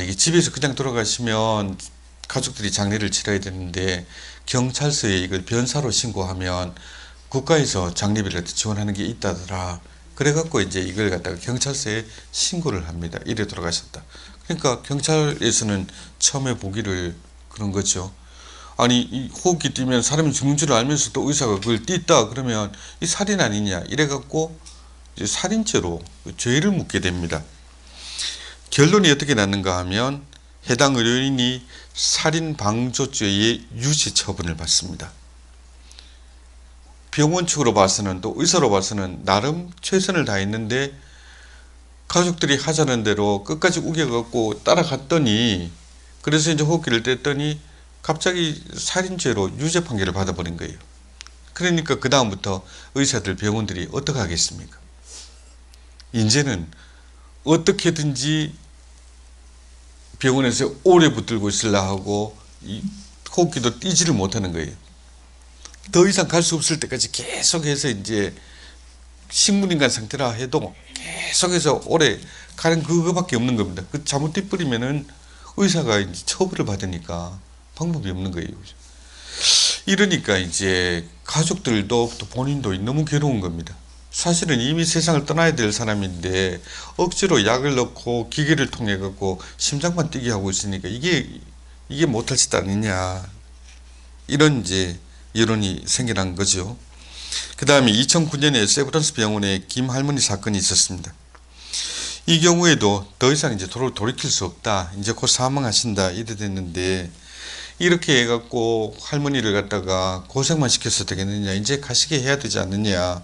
이게 집에서 그냥 돌아가시면 가족들이 장례를 치러야 되는데 경찰서에 이걸 변사로 신고하면 국가에서 장례비를 지원하는 게 있다더라. 그래갖고 이제 이걸 갖다가 경찰서에 신고를 합니다. 이래 돌아가셨다. 그러니까 경찰에서는 처음에 보기를 그런 거죠. 아니, 이 호흡기 띄면 사람이 죽는 줄 알면서도 의사가 그걸 띄다 그러면 이 살인 아니냐. 이래갖고 이제 살인죄로 죄를 묻게 됩니다. 결론이 어떻게 났는가 하면 해당 의료인이 살인방조죄의 유죄 처분을 받습니다. 병원 측으로 봐서는, 또 의사로 봐서는 나름 최선을 다했는데 가족들이 하자는 대로 끝까지 우겨갖고 따라갔더니, 그래서 이제 호흡기를 뗐더니 갑자기 살인죄로 유죄 판결을 받아버린 거예요. 그러니까 그 다음부터 의사들, 병원들이 어떻게 하겠습니까? 이제는 어떻게든지 병원에서 오래 붙들고 있으려 하고 이 호흡기도 띄지를 못하는 거예요. 더 이상 갈 수 없을 때까지 계속해서 이제 식물인간 상태라 해도 계속해서 오래 가는 그거밖에 없는 겁니다. 그 잘못 띄뿌리면은 의사가 이제 처벌을 받으니까 방법이 없는 거예요. 이러니까 이제 가족들도 또 본인도 너무 괴로운 겁니다. 사실은 이미 세상을 떠나야 될 사람인데 억지로 약을 넣고 기계를 통해 갖고 심장만 뛰게 하고 있으니까 이게 못할 짓 아니냐, 이런 이제 여론이 생겨난 거죠. 그 다음에 2009년에 세브란스 병원에 김 할머니 사건이 있었습니다. 이 경우에도 더 이상 이제 돌이킬 수 없다, 이제 곧 사망하신다 이래 됐는데, 이렇게 해갖고 할머니를 갖다가 고생만 시켜서 되겠느냐, 이제 가시게 해야 되지 않느냐.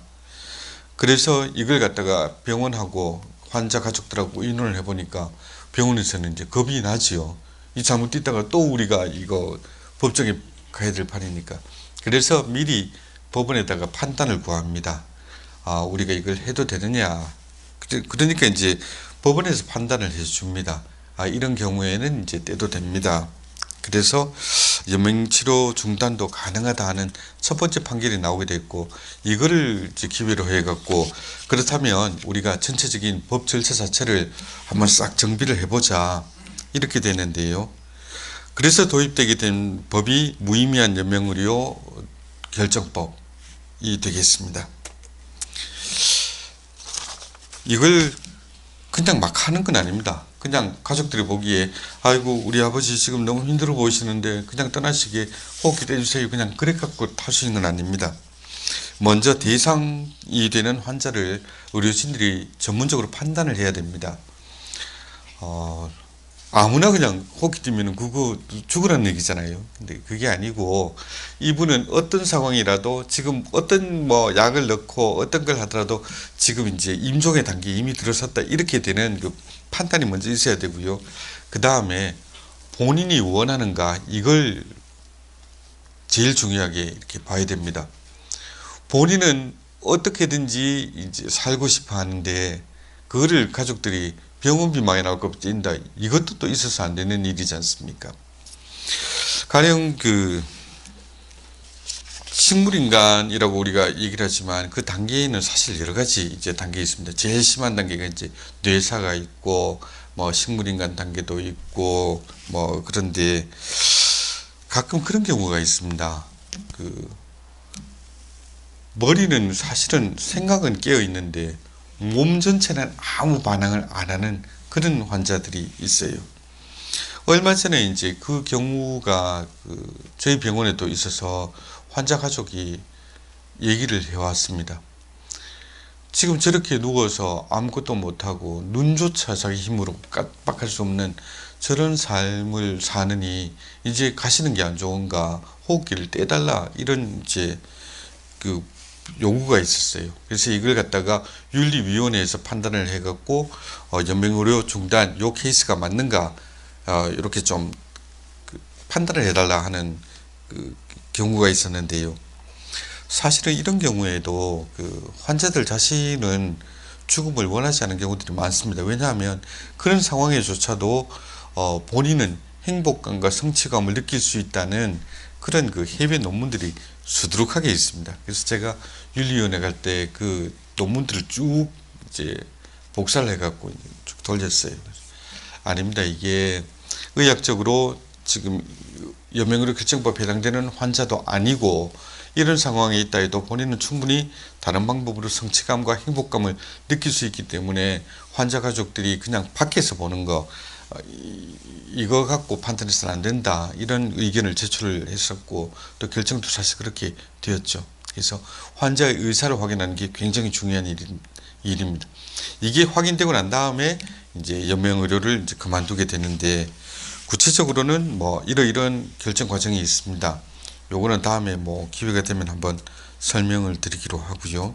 그래서 이걸 갖다가 병원하고 환자 가족들하고 의논을 해보니까 병원에서는 이제 겁이 나지요. 이 잘못 뛰다가 또 우리가 이거 법정에 가야 될 판이니까. 그래서 미리 법원에다가 판단을 구합니다. 우리가 이걸 해도 되느냐. 그러니까 이제 법원에서 판단을 해줍니다. 이런 경우에는 이제 떼도 됩니다. 그래서 연명치료 중단도 가능하다 하는 첫 번째 판결이 나오게 됐고, 이거를 이제 기회로 해갖고 그렇다면 우리가 전체적인 법 절차 자체를 한번 싹 정비를 해보자, 이렇게 되는데요. 그래서 도입되게 된 법이 무의미한 연명의료 결정법이 되겠습니다. 이걸 그냥 막 하는 건 아닙니다. 그냥 가족들이 보기에 아이고 우리 아버지 지금 너무 힘들어 보이시는데 그냥 떠나시게 호흡기 떼주세요. 그냥 그래 갖고 할 수 있는 건 아닙니다. 먼저 대상이 되는 환자를 의료진들이 전문적으로 판단을 해야 됩니다. 아무나 그냥 호흡기 띄면 그거 죽으라는 얘기잖아요. 근데 그게 아니고 이분은 어떤 상황이라도 지금 어떤 뭐 약을 넣고 어떤 걸 하더라도 지금 이제 임종의 단계에 이미 들어섰다 이렇게 되는 그 판단이 먼저 있어야 되고요. 그 다음에 본인이 원하는가 이걸 제일 중요하게 이렇게 봐야 됩니다. 본인은 어떻게든지 이제 살고 싶어 하는데 그거를 가족들이 병원비 많이 나올 것 뛴다. 이것도 또 있어서 안 되는 일이지 않습니까? 가령 그 식물인간이라고 우리가 얘기를 하지만 그 단계에는 사실 여러 가지 이제 단계 있습니다. 제일 심한 단계가 이제 뇌사가 있고 뭐 식물인간 단계도 있고 뭐 그런데 가끔 그런 경우가 있습니다. 그 머리는 사실은 생각은 깨어 있는데 몸 전체는 아무 반응을 안 하는 그런 환자들이 있어요. 얼마 전에 이제 그 경우가 저희 병원에도 있어서 환자 가족이 얘기를 해왔습니다. 지금 저렇게 누워서 아무것도 못하고 눈조차 자기 힘으로 깜빡할 수 없는 저런 삶을 사느니 이제 가시는 게 안 좋은가, 호흡기를 떼달라 이런 이제 그 요구가 있었어요. 그래서 이걸 갖다가 윤리위원회에서 판단을 해갖고 연명의료 중단 요 케이스가 맞는가 이렇게 좀 판단을 해달라 하는 그 경우가 있었는데요. 사실은 이런 경우에도 그 환자들 자신은 죽음을 원하지 않은 경우들이 많습니다. 왜냐하면 그런 상황에조차도 본인은 행복감과 성취감을 느낄 수 있다는 그런 그 해외 논문들이 수두룩하게 있습니다. 그래서 제가 윤리위원회 갈 때 그 논문들을 쭉 이제 복사를 해갖고 쭉 돌렸어요. 아닙니다. 이게 의학적으로 지금 연명의료 결정법에 해당되는 환자도 아니고 이런 상황에 있다 해도 본인은 충분히 다른 방법으로 성취감과 행복감을 느낄 수 있기 때문에 환자 가족들이 그냥 밖에서 보는 거 이거 갖고 판단해서는 안 된다 이런 의견을 제출을 했었고 또 결정도 사실 그렇게 되었죠. 그래서 환자의 의사를 확인하는 게 굉장히 중요한 일입니다. 이게 확인되고 난 다음에 이제 연명의료를 이제 그만두게 되는데 구체적으로는 뭐 이런 결정 과정이 있습니다. 요거는 다음에 뭐 기회가 되면 한번 설명을 드리기로 하고요.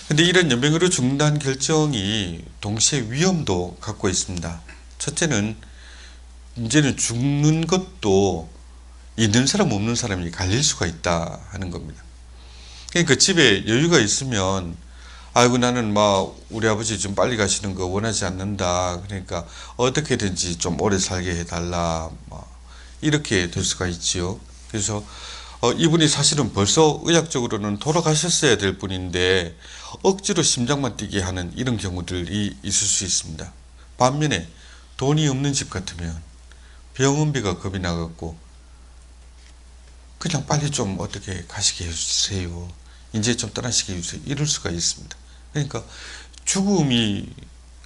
근데 이런 연명의료 중단 결정이 동시에 위험도 갖고 있습니다. 첫째는 이제는 죽는 것도 있는 사람 없는 사람이 갈릴 수가 있다 하는 겁니다. 그러니까 집에 여유가 있으면 아이고 나는 막 우리 아버지 좀 빨리 가시는 거 원하지 않는다. 그러니까 어떻게든지 좀 오래 살게 해달라. 이렇게 될 수가 있지요. 그래서 이분이 사실은 벌써 의학적으로는 돌아가셨어야 될 분인데 억지로 심장만 뛰게 하는 이런 경우들이 있을 수 있습니다. 반면에 돈이 없는 집 같으면 병원비가 겁이 나갖고 그냥 빨리 좀 어떻게 가시게 해주세요. 이제 좀 떠나시게 해주세요. 이럴 수가 있습니다. 그러니까 죽음이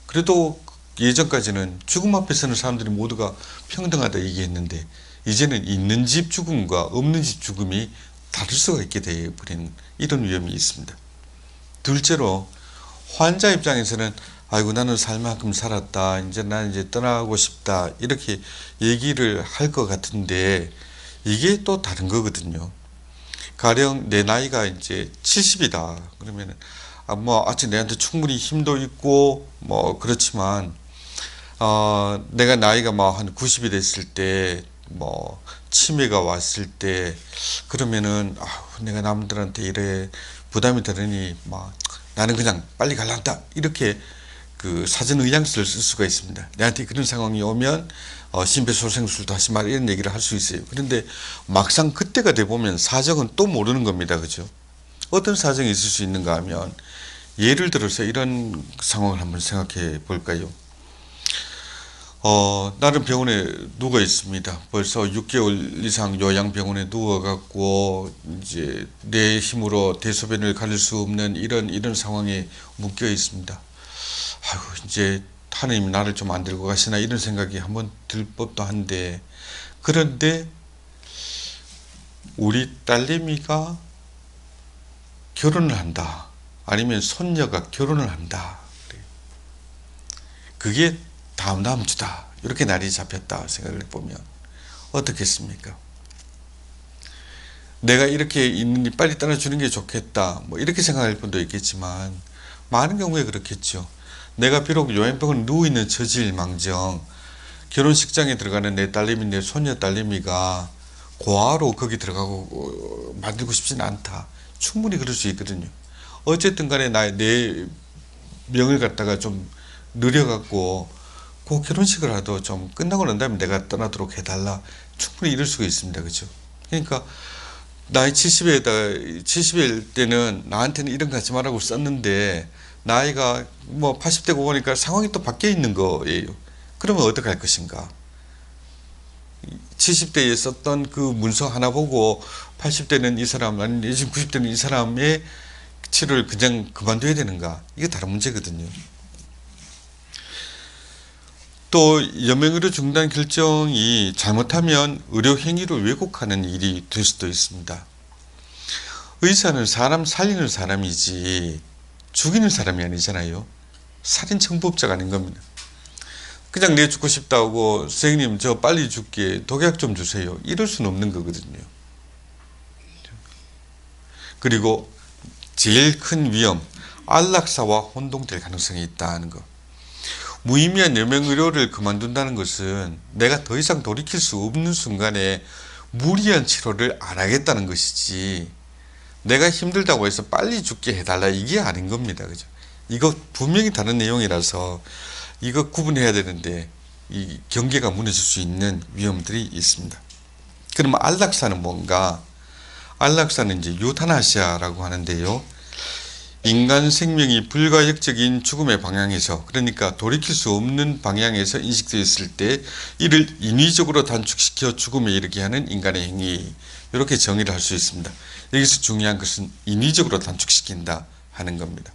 그래도 예전까지는 죽음 앞에서는 사람들이 모두가 평등하다 얘기했는데 이제는 있는 집 죽음과 없는 집 죽음이 다를 수가 있게 되어버리는 이런 위험이 있습니다. 둘째로 환자 입장에서는 아이고 나는 살 만큼 살았다. 이제 난 이제 떠나고 싶다. 이렇게 얘기를 할 것 같은데 이게 또 다른 거거든요. 가령 내 나이가 이제 70이다. 그러면은 뭐 아직 내한테 충분히 힘도 있고 뭐 그렇지만 내가 나이가 뭐 한 90이 됐을 때 뭐 치매가 왔을 때 그러면은 내가 남들한테 이래 부담이 되느니 막 나는 그냥 빨리 갈란다 이렇게 그 사전 의향서를 쓸 수가 있습니다. 내한테 그런 상황이 오면 심폐소생술도 하지 말 이런 얘기를 할 수 있어요. 그런데 막상 그때가 돼 보면 사정은 또 모르는 겁니다. 그죠? 어떤 사정이 있을 수 있는가 하면 예를 들어서 이런 상황을 한번 생각해 볼까요? 나는 병원에 누워 있습니다. 벌써 6개월 이상 요양병원에 누워갖고 이제 내 힘으로 대소변을 가릴 수 없는 이런 상황에 묶여 있습니다. 아이고 이제 하나님이 나를 좀 안 들고 가시나 이런 생각이 한번 들 법도 한데, 그런데 우리 딸내미가 결혼을 한다, 아니면 손녀가 결혼을 한다, 그게 다음 주다, 이렇게 날이 잡혔다 생각을 해보면 어떻겠습니까? 내가 이렇게 있느니 빨리 떠나주는 게 좋겠다, 뭐 이렇게 생각할 분도 있겠지만 많은 경우에 그렇겠죠. 내가 비록 요양병원에 누워있는 처지일망정 결혼식장에 들어가는 내 딸내미, 내 손녀 딸내미가 고아로 거기 들어가고 만들고 싶지는 않다, 충분히 그럴 수 있거든요. 어쨌든 간에 내 명을 갖다가 좀 느려갖고 그 결혼식을 하도 좀 끝나고 난 다음에 내가 떠나도록 해달라, 충분히 이럴 수가 있습니다. 그죠? 그러니까 나이 70일 때는 나한테는 이런 거 하지 말라고 썼는데 나이가 뭐 80대고 보니까 상황이 또 바뀌어 있는 거예요. 그러면 어떻게 할 것인가? 70대에 썼던 그 문서 하나 보고 80대는 이 사람, 아니면 90대는 이 사람의 치료를 그냥 그만둬야 되는가? 이게 다른 문제거든요. 또 연명의료 중단 결정이 잘못하면 의료 행위를 왜곡하는 일이 될 수도 있습니다. 의사는 사람 살리는 사람이지 죽이는 사람이 아니잖아요. 살인 청부업자가 아닌 겁니다. 그냥 내 죽고 싶다고 선생님 저 빨리 죽게 독약 좀 주세요, 이럴 수는 없는 거거든요. 그리고 제일 큰 위험, 안락사와 혼동될 가능성이 있다는 것. 무의미한 연명의료를 그만둔다는 것은 내가 더 이상 돌이킬 수 없는 순간에 무리한 치료를 안 하겠다는 것이지, 내가 힘들다고 해서 빨리 죽게 해달라 이게 아닌 겁니다. 그죠? 이거 분명히 다른 내용이라서 이거 구분해야 되는데 이 경계가 무너질 수 있는 위험들이 있습니다. 그러면 안락사는 뭔가? 안락사는 이제 유타나시아라고 하는데요. 인간 생명이 불가역적인 죽음의 방향에서, 그러니까 돌이킬 수 없는 방향에서 인식되었을 때 이를 인위적으로 단축시켜 죽음에 이르게 하는 인간의 행위, 이렇게 정의를 할 수 있습니다. 여기서 중요한 것은 인위적으로 단축시킨다 하는 겁니다.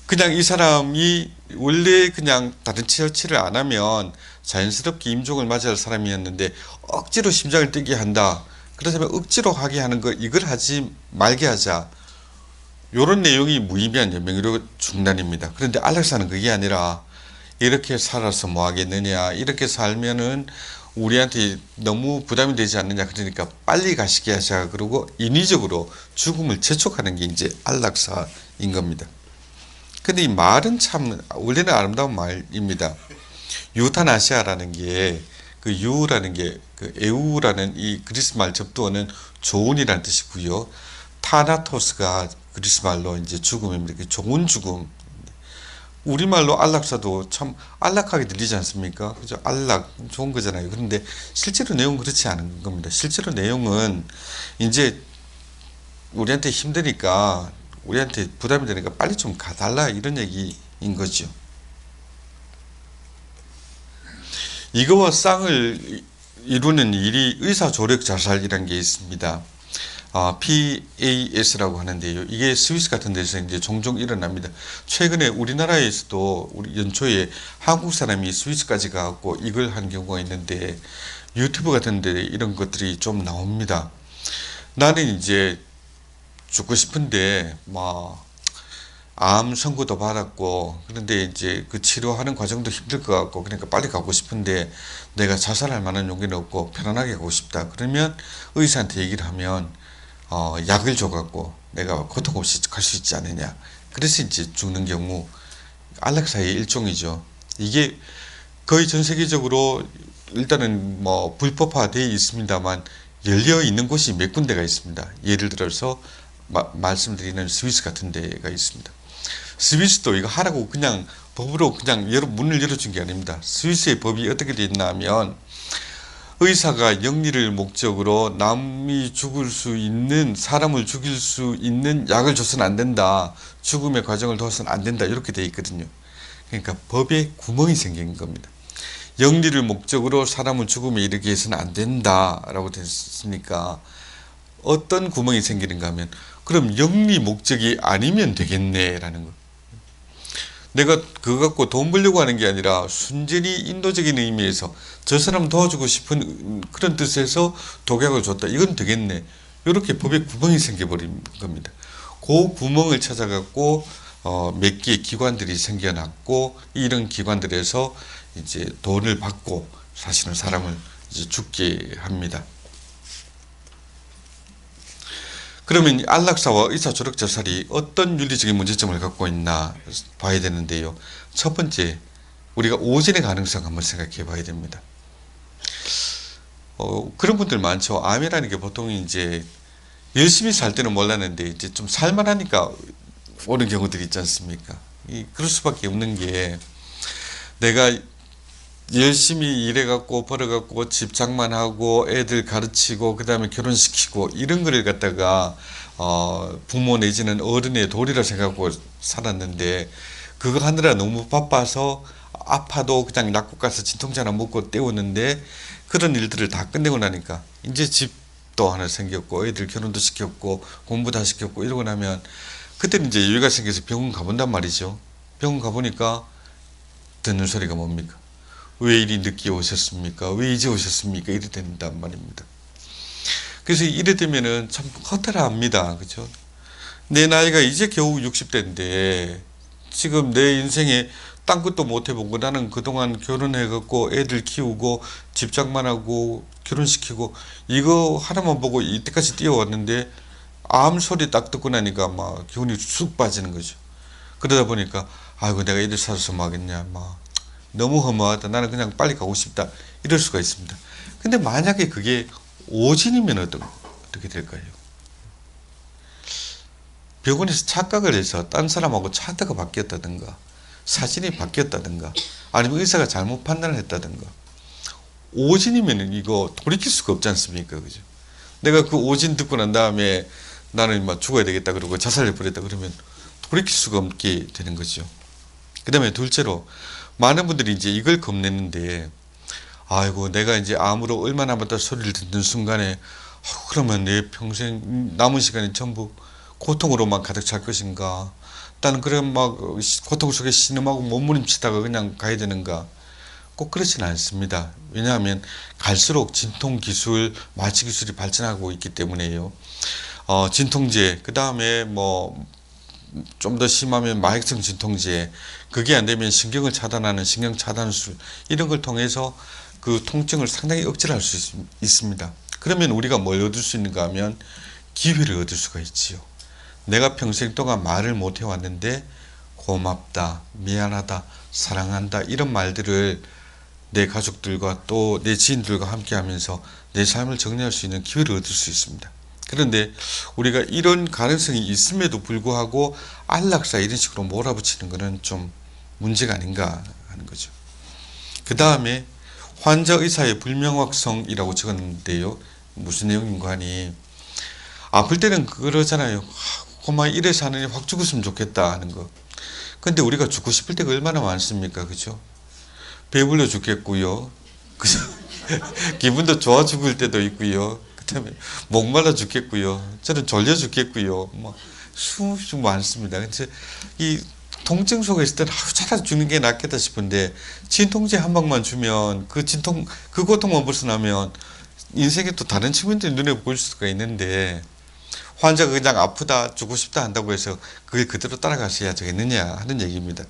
그냥 이 사람이 원래 그냥 다른 처치를 안 하면 자연스럽게 임종을 맞이할 사람이었는데 억지로 심장을 뛰게 한다, 그렇다면 억지로 하게 하는 거, 이걸 하지 말게 하자, 이런 내용이 무의미한 연명의료 중단입니다. 그런데 안락사는 그게 아니라 이렇게 살아서 뭐 하겠느냐, 이렇게 살면은 우리한테 너무 부담이 되지 않느냐, 그러니까 빨리 가시게 하자, 그러고 인위적으로 죽음을 재촉하는 게 이제 안락사인 겁니다. 근데 이 말은 참 원래는 아름다운 말입니다. 유타나시아라는 게, 그 유라는 게 그 에우라는 이 그리스 말 접두어는 좋은이라는 뜻이고요. 타나토스가 그리스 말로 이제 죽음입니다. 좋은 죽음. 우리말로 안락사도 참 안락하게 들리지 않습니까? 그죠? 안락, 좋은 거잖아요. 그런데 실제로 내용은 그렇지 않은 겁니다. 실제로 내용은 이제 우리한테 힘드니까, 우리한테 부담이 되니까 빨리 좀 가달라, 이런 얘기인 거죠. 이거와 쌍을 이루는 일이 의사조력 자살이라는 게 있습니다. PAS라고 하는데요. 이게 스위스 같은 데서 이제 종종 일어납니다. 최근에 우리나라에서도 우리 연초에 한국 사람이 스위스까지 가고 이걸 한 경우가 있는데, 유튜브 같은 데 이런 것들이 좀 나옵니다. 나는 이제 죽고 싶은데 암 선고도 받았고, 그런데 이제 그 치료하는 과정도 힘들 것 같고, 그러니까 빨리 가고 싶은데 내가 자살할 만한 용기는 없고 편안하게 가고 싶다. 그러면 의사한테 얘기를 하면 약을 줘갖고 내가 고통 없이 갈 수 있지 않느냐. 그래서 이제 죽는 경우, 안락사의 일종이죠. 이게 거의 전 세계적으로 일단은 뭐 불법화되어 있습니다만 열려 있는 곳이 몇 군데가 있습니다. 예를 들어서 말씀드리는 스위스 같은 데가 있습니다. 스위스도 이거 하라고 그냥 법으로 그냥 문을 열어준 게 아닙니다. 스위스의 법이 어떻게 되어 있나 하면, 의사가 영리를 목적으로 남이 죽을 수 있는, 사람을 죽일 수 있는 약을 줘서는 안 된다, 죽음의 과정을 도와서는 안 된다, 이렇게 되어 있거든요. 그러니까 법에 구멍이 생긴 겁니다. 영리를 목적으로 사람을 죽음에 이르게 해서는 안 된다라고 됐으니까 어떤 구멍이 생기는가 하면, 그럼 영리 목적이 아니면 되겠네 라는 거. 내가 그거 갖고 돈 벌려고 하는 게 아니라 순전히 인도적인 의미에서 저 사람 도와주고 싶은 그런 뜻에서 독약을 줬다. 이건 되겠네. 이렇게 법에 구멍이 생겨버린 겁니다. 그 구멍을 찾아갖고 몇 개의 기관들이 생겨났고 이런 기관들에서 이제 돈을 받고 사실은 사람을 이제 죽게 합니다. 그러면 안락사와 의사 조력 자살이 어떤 윤리적인 문제점을 갖고 있나 봐야 되는데요. 첫 번째, 우리가 오진의 가능성 한번 생각해 봐야 됩니다. 그런 분들 많죠. 암이라는 게 보통 이제 열심히 살 때는 몰랐는데 이제 좀 살만하니까 오는 경우들이 있지 않습니까? 그럴 수밖에 없는 게 내가 열심히 일해갖고 벌어갖고 집 장만하고 애들 가르치고 그 다음에 결혼시키고 이런 거를 갖다가 부모 내지는 어른의 도리라 생각하고 살았는데 그거 하느라 너무 바빠서 아파도 그냥 약국 가서 진통제 하나 먹고 때우는데 그런 일들을 다 끝내고 나니까 이제 집도 하나 생겼고 애들 결혼도 시켰고 공부 다 시켰고 이러고 나면 그때는 이제 여유가 생겨서 병원 가본단 말이죠. 병원 가보니까 듣는 소리가 뭡니까? 왜 이리 늦게 오셨습니까? 왜 이제 오셨습니까? 이래 된단 말입니다. 그래서 이래 되면은 참 허탈합니다. 그죠? 내 나이가 이제 겨우 60대인데 지금 내 인생에 딴 것도 못 해보고 나는 그동안 결혼해갖고 애들 키우고 집장만 하고 결혼시키고 이거 하나만 보고 이때까지 뛰어왔는데 암 소리 딱 듣고 나니까 막 기운이 쑥 빠지는 거죠. 그러다 보니까 아이고 내가 이래 살아서 뭐 하겠냐 막 너무 허무하다. 나는 그냥 빨리 가고 싶다. 이럴 수가 있습니다. 근데 만약에 그게 오진이면 어떻게 될까요? 병원에서 착각을 해서 딴 사람하고 차트가 바뀌었다든가 사진이 바뀌었다든가 아니면 의사가 잘못 판단을 했다든가 오진이면 이거 돌이킬 수가 없지 않습니까? 그죠? 내가 그 오진 듣고 난 다음에 나는 막 죽어야 되겠다 그러고 자살을 버렸다 그러면 돌이킬 수가 없게 되는 거죠. 그 다음에 둘째로 많은 분들이 이제 이걸 겁내는데 아이고 내가 이제 암으로 얼마 남았다 소리를 듣는 순간에 그러면 내 평생 남은 시간이 전부 고통으로만 가득 찰 것인가 나는 그런 막 고통 속에 신음하고 몸부림치다가 그냥 가야 되는가 꼭 그렇지는 않습니다. 왜냐하면 갈수록 진통기술 마취기술이 발전하고 있기 때문에요. 진통제 그 다음에 뭐 좀 더 심하면 마약성 진통제 그게 안 되면 신경을 차단하는 신경차단술 이런 걸 통해서 그 통증을 상당히 억제를 할 수 있습니다. 그러면 우리가 뭘 얻을 수 있는가 하면 기회를 얻을 수가 있지요. 내가 평생 동안 말을 못 해왔는데 고맙다, 미안하다, 사랑한다 이런 말들을 내 가족들과 또 내 지인들과 함께 하면서 내 삶을 정리할 수 있는 기회를 얻을 수 있습니다. 그런데 우리가 이런 가능성이 있음에도 불구하고 안락사 이런 식으로 몰아붙이는 것은 좀 문제가 아닌가 하는 거죠. 그 다음에 환자 의사의 불명확성이라고 적었는데요. 무슨 내용인가 하니 아플 때는 그러잖아요. 고마 이래서 하느니 확 죽었으면 좋겠다 하는 거. 근데 우리가 죽고 싶을 때가 얼마나 많습니까? 그죠? 배불러 죽겠고요. 그죠? 기분도 좋아 죽을 때도 있고요. 그다음에 목말라 죽겠고요. 저는 졸려 죽겠고요. 뭐 수없이 많습니다. 근데 이 통증 속에 있을 때는 차라리 죽는 게 낫겠다 싶은데 진통제 한 방만 주면 그 고통만 벗어나면 인생에 또 다른 측면들이 눈에 보일 수가 있는데 환자가 그냥 아프다 죽고 싶다 한다고 해서 그걸 그대로 따라가셔야 되겠느냐 하는 얘기입니다.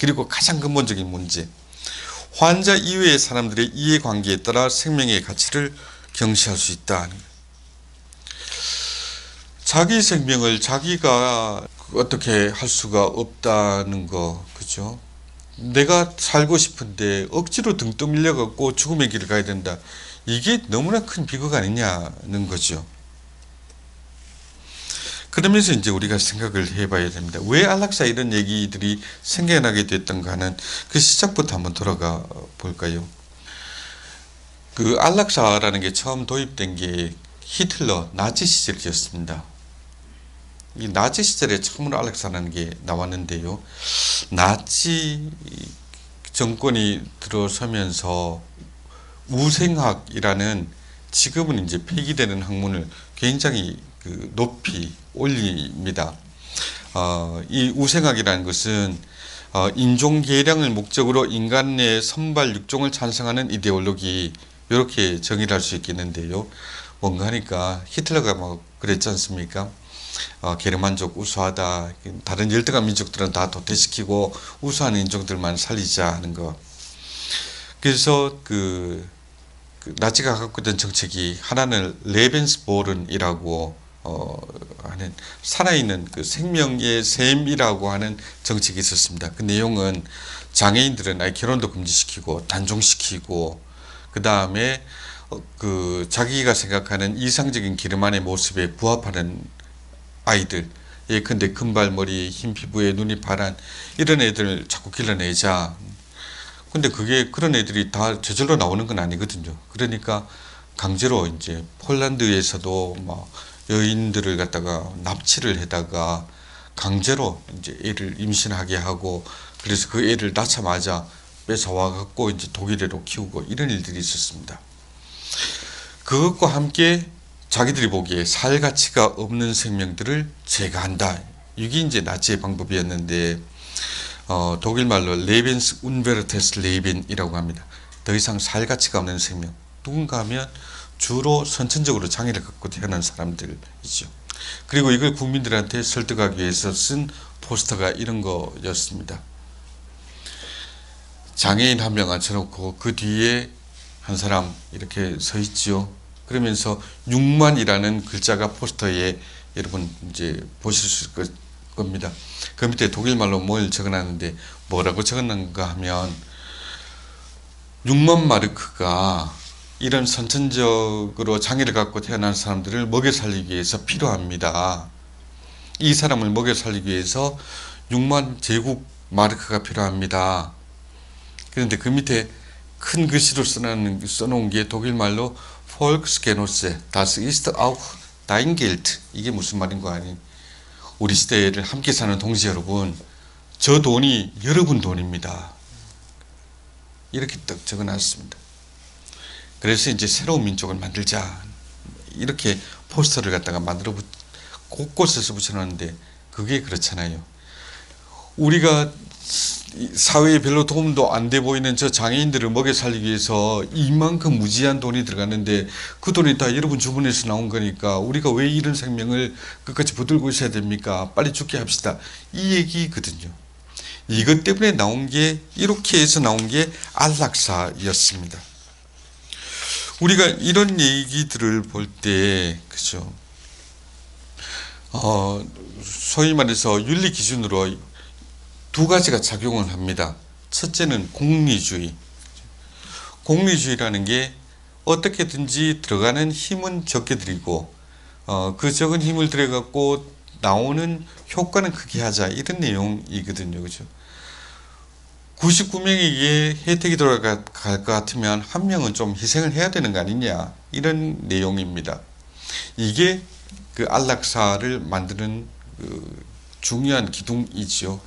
그리고 가장 근본적인 문제 환자 이외의 사람들의 이해관계에 따라 생명의 가치를 경시할 수 있다. 자기 생명을 자기가 어떻게 할 수가 없다는 거, 그죠? 내가 살고 싶은데 억지로 등 떠밀려 갖고 죽음의 길을 가야 된다. 이게 너무나 큰 비극 아니냐는 거죠. 그러면서 이제 우리가 생각을 해봐야 됩니다. 왜 안락사 이런 얘기들이 생겨나게 됐던가 하는 그 시작부터 한번 돌아가 볼까요? 그 안락사라는 게 처음 도입된 게 히틀러 나치 시절이었습니다. 이 나치 시절에 처음으로 안락사라는 게 나왔는데요. 나치 정권이 들어서면서 우생학이라는 지금은 이제 폐기되는 학문을 굉장히 높이 올립니다. 이 우생학이라는 것은 인종 계량을 목적으로 인간 내 선발 육종을 찬성하는 이데올로기, 이렇게 정의를 할 수 있겠는데요. 뭔가 하니까 히틀러가 뭐 그랬지 않습니까? 게르만족 우수하다. 다른 열등한 민족들은 다 도태시키고 우수한 인종들만 살리자 하는 거. 그래서 그 나치가 갖고 있던 정책이 하나는 레벤스보른이라고 하는 살아있는 그 생명의 셈이라고 하는 정책이 있었습니다. 그 내용은 장애인들은 아예 결혼도 금지시키고 단종시키고 그 다음에 그 자기가 생각하는 이상적인 기르만의 모습에 부합하는 아이들, 예컨대 금발머리, 흰 피부에 눈이 파란 이런 애들을 자꾸 길러내자. 근데 그게 그런 애들이 다 저절로 나오는 건 아니거든요. 그러니까 강제로 이제 폴란드에서도 막 여인들을 갖다가 납치를 해다가 강제로 이제 애를 임신하게 하고 그래서 그 애를 낳자마자 뺏어와 갖고 이제 독일애로 키우고 이런 일들이 있었습니다. 그것과 함께 자기들이 보기에 살 가치가 없는 생명들을 제거한다. 이게 이제 나치의 방법이었는데 독일 말로 레벤스 운베르테스 레벤이라고 합니다. 더 이상 살 가치가 없는 생명. 누군가 하면 주로 선천적으로 장애를 갖고 태어난 사람들이죠. 그리고 이걸 국민들한테 설득하기 위해서 쓴 포스터가 이런 거였습니다. 장애인 한 명 앉혀놓고 그 뒤에 한 사람 이렇게 서 있지요. 그러면서 6만이라는 글자가 포스터에 여러분 이제 보실 수 있을 겁니다. 그 밑에 독일말로 뭘 적어놨는데 뭐라고 적어놨는가 하면 6만 마르크가 이런 선천적으로 장애를 갖고 태어난 사람들을 먹여 살리기 위해서 필요합니다. 이 사람을 먹여 살리기 위해서 6만 제국 마르크가 필요합니다. 그런데 그 밑에 큰 글씨로 써놓은 게 독일말로 Volksgenosse, das ist auch dein Geld. 이게 무슨 말인 거 아니? 우리 시대를 함께 사는 동지 여러분, 저 돈이 여러분 돈입니다. 이렇게 딱 적어놨습니다. 그래서 이제 새로운 민족을 만들자. 이렇게 포스터를 갖다가 만들어 곳곳에서 붙여놨는데 그게 그렇잖아요. 우리가 사회에 별로 도움도 안 돼 보이는 저 장애인들을 먹여 살리기 위해서 이만큼 무지한 돈이 들어갔는데 그 돈이 다 여러분 주머니에서 나온 거니까 우리가 왜 이런 생명을 끝까지 붙들고 있어야 됩니까? 빨리 죽게 합시다. 이 얘기거든요. 이것 때문에 나온 게 이렇게 해서 나온 게 안락사였습니다. 우리가 이런 얘기들을 볼 때 그죠? 소위 말해서 윤리 기준으로 두 가지가 작용을 합니다. 첫째는 공리주의. 공리주의라는 게 어떻게든지 들어가는 힘은 적게 들이고 그 적은 힘을 들여갖고 나오는 효과는 크게 하자 이런 내용이거든요. 그죠? 99명에게 혜택이 돌아갈 것 같으면 한 명은 좀 희생을 해야 되는 거 아니냐 이런 내용입니다. 이게 그 안락사를 만드는 그 중요한 기둥이죠.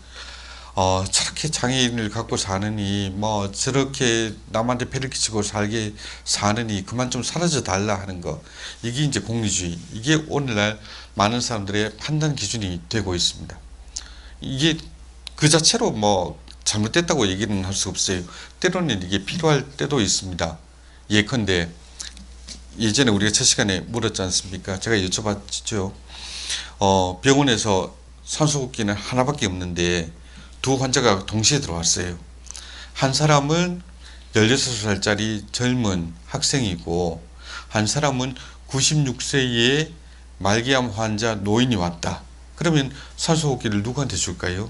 저렇게 장애인을 갖고 사느니 뭐 저렇게 남한테 패를 끼치고 살게 사느니 그만 좀 사라져 달라 하는 거, 이게 이제 공리주의, 이게 오늘날 많은 사람들의 판단 기준이 되고 있습니다. 이게 그 자체로 뭐 잘못됐다고 얘기는 할 수 없어요. 때로는 이게 필요할 때도 있습니다. 예컨대 예전에 우리가 첫 시간에 물었지 않습니까? 제가 여쭤봤죠. 병원에서 산소호흡기는 하나밖에 없는데 두 환자가 동시에 들어왔어요. 한 사람은 16살짜리 젊은 학생이고 한 사람은 96세의 말기암 환자 노인이 왔다. 그러면 산소호흡기를 누구한테 줄까요?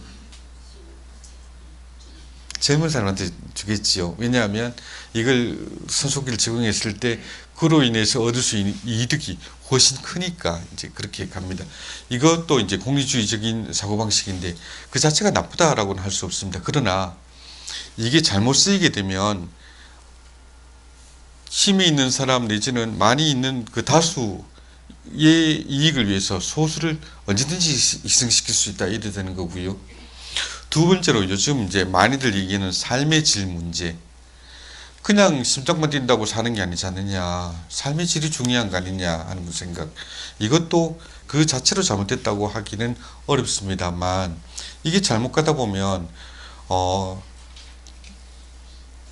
젊은 사람한테 주겠지요. 왜냐하면 이걸 산소호흡기를 제공했을 때 그로 인해서 얻을 수 있는 이득이 훨씬 크니까 이제 그렇게 갑니다. 이것도 이제 공리주의적인 사고방식인데 그 자체가 나쁘다라고는 할 수 없습니다. 그러나 이게 잘못 쓰이게 되면 힘이 있는 사람 내지는 많이 있는 그 다수의 이익을 위해서 소수를 언제든지 희생시킬 수 있다 이래 되는 거고요. 두 번째로 요즘 이제 많이들 얘기하는 삶의 질 문제. 그냥 심장만 뛴다고 사는 게 아니지 않느냐, 삶의 질이 중요한 거 아니냐 하는 생각, 이것도 그 자체로 잘못됐다고 하기는 어렵습니다만 이게 잘못 가다 보면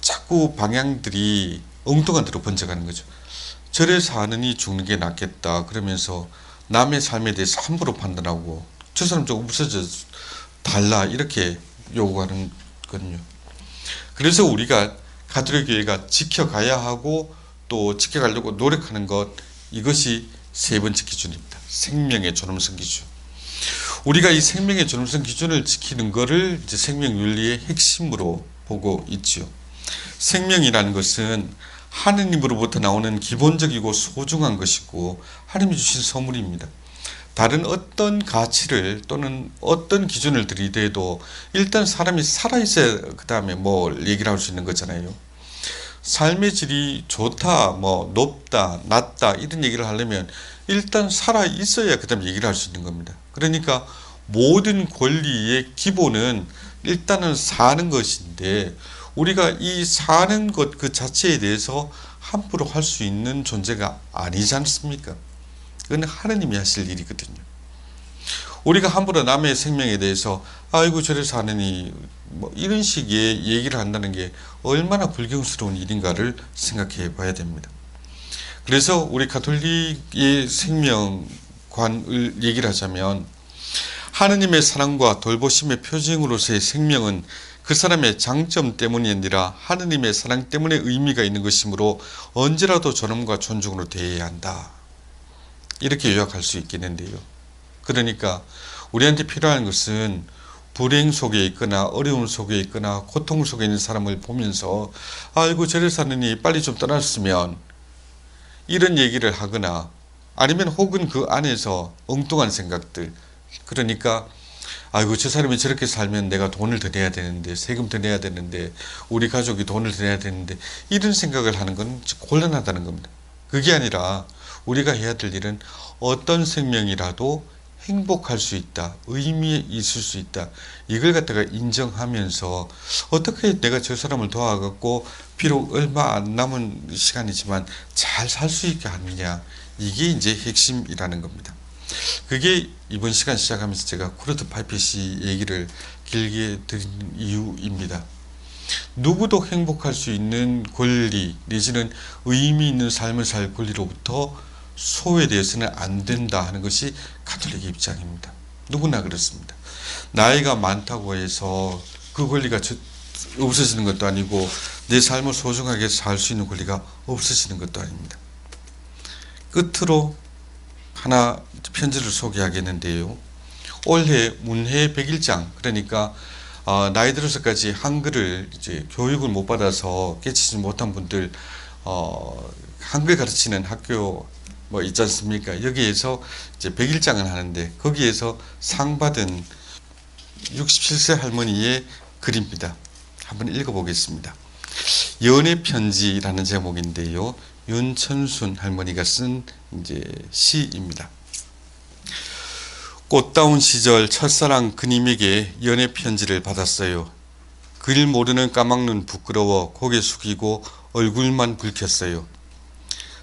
자꾸 방향들이 엉뚱한 데로 번져가는 거죠. 저래서 하느니 죽는 게 낫겠다 그러면서 남의 삶에 대해서 함부로 판단하고 저 사람 좀 없어져 달라 이렇게 요구하는 거거든요. 그래서 우리가 가톨릭 교회가 지켜가야 하고 또 지켜가려고 노력하는 것, 이것이 세 번째 기준입니다. 생명의 존엄성 기준. 우리가 이 생명의 존엄성 기준을 지키는 것을 이제 생명윤리의 핵심으로 보고 있지요. 생명이라는 것은 하느님으로부터 나오는 기본적이고 소중한 것이고 하느님이 주신 선물입니다. 다른 어떤 가치를 또는 어떤 기준을 들이대도 일단 사람이 살아있어야 그 다음에 뭘 얘기를 할 수 있는 거잖아요. 삶의 질이 좋다, 뭐 높다, 낮다 이런 얘기를 하려면 일단 살아있어야 그 다음에 얘기를 할 수 있는 겁니다. 그러니까 모든 권리의 기본은 일단은 사는 것인데 우리가 이 사는 것 그 자체에 대해서 함부로 할 수 있는 존재가 아니지 않습니까? 그건 하느님이 하실 일이거든요. 우리가 함부로 남의 생명에 대해서 아이고 저래서 하느니 뭐 이런 식의 얘기를 한다는 게 얼마나 불경스러운 일인가를 생각해 봐야 됩니다. 그래서 우리 가톨릭의 생명관을 얘기를 하자면 하느님의 사랑과 돌보심의 표징으로서의 생명은 그 사람의 장점 때문이 아니라 하느님의 사랑 때문에 의미가 있는 것이므로 언제라도 존엄과 존중으로 대해야 한다. 이렇게 요약할 수 있겠는데요. 그러니까 우리한테 필요한 것은 불행 속에 있거나 어려움 속에 있거나 고통 속에 있는 사람을 보면서 아이고 저래서 하느니 빨리 좀 떠났으면 이런 얘기를 하거나 아니면 혹은 그 안에서 엉뚱한 생각들, 그러니까 아이고 저 사람이 저렇게 살면 내가 돈을 더 내야 되는데 세금 더 내야 되는데 우리 가족이 돈을 더 내야 되는데 이런 생각을 하는 건 곤란하다는 겁니다. 그게 아니라 우리가 해야 될 일은 어떤 생명이라도 행복할 수 있다, 의미 있을 수 있다, 이걸 갖다가 인정하면서 어떻게 내가 저 사람을 도와갖고 비록 얼마 안 남은 시간이지만 잘 살 수 있게 하느냐, 이게 이제 핵심이라는 겁니다. 그게 이번 시간 시작하면서 제가 쿠르트 파이펫이 얘기를 길게 드린 이유입니다. 누구도 행복할 수 있는 권리 내지는 의미 있는 삶을 살 권리로부터 소외되어서는 안 된다 하는 것이 가톨릭의 입장입니다. 누구나 그렇습니다. 나이가 많다고 해서 그 권리가 없어지는 것도 아니고 내 삶을 소중하게 살 수 있는 권리가 없어지는 것도 아닙니다. 끝으로 하나 편지를 소개하겠는데요. 올해 문해 100일장, 그러니까 나이 들어서까지 한글을 이제 교육을 못 받아서 깨치지 못한 분들 한글 가르치는 학교 뭐 있지 않습니까? 여기에서 이제 100일장을 하는데 거기에서 상 받은 67세 할머니의 글입니다. 한번 읽어보겠습니다. 연애 편지라는 제목인데요. 윤천순 할머니가 쓴 이제 시입니다. 꽃다운 시절 첫사랑 그님에게 연애 편지를 받았어요. 글 모르는 까막눈 부끄러워 고개 숙이고 얼굴만 붉혔어요.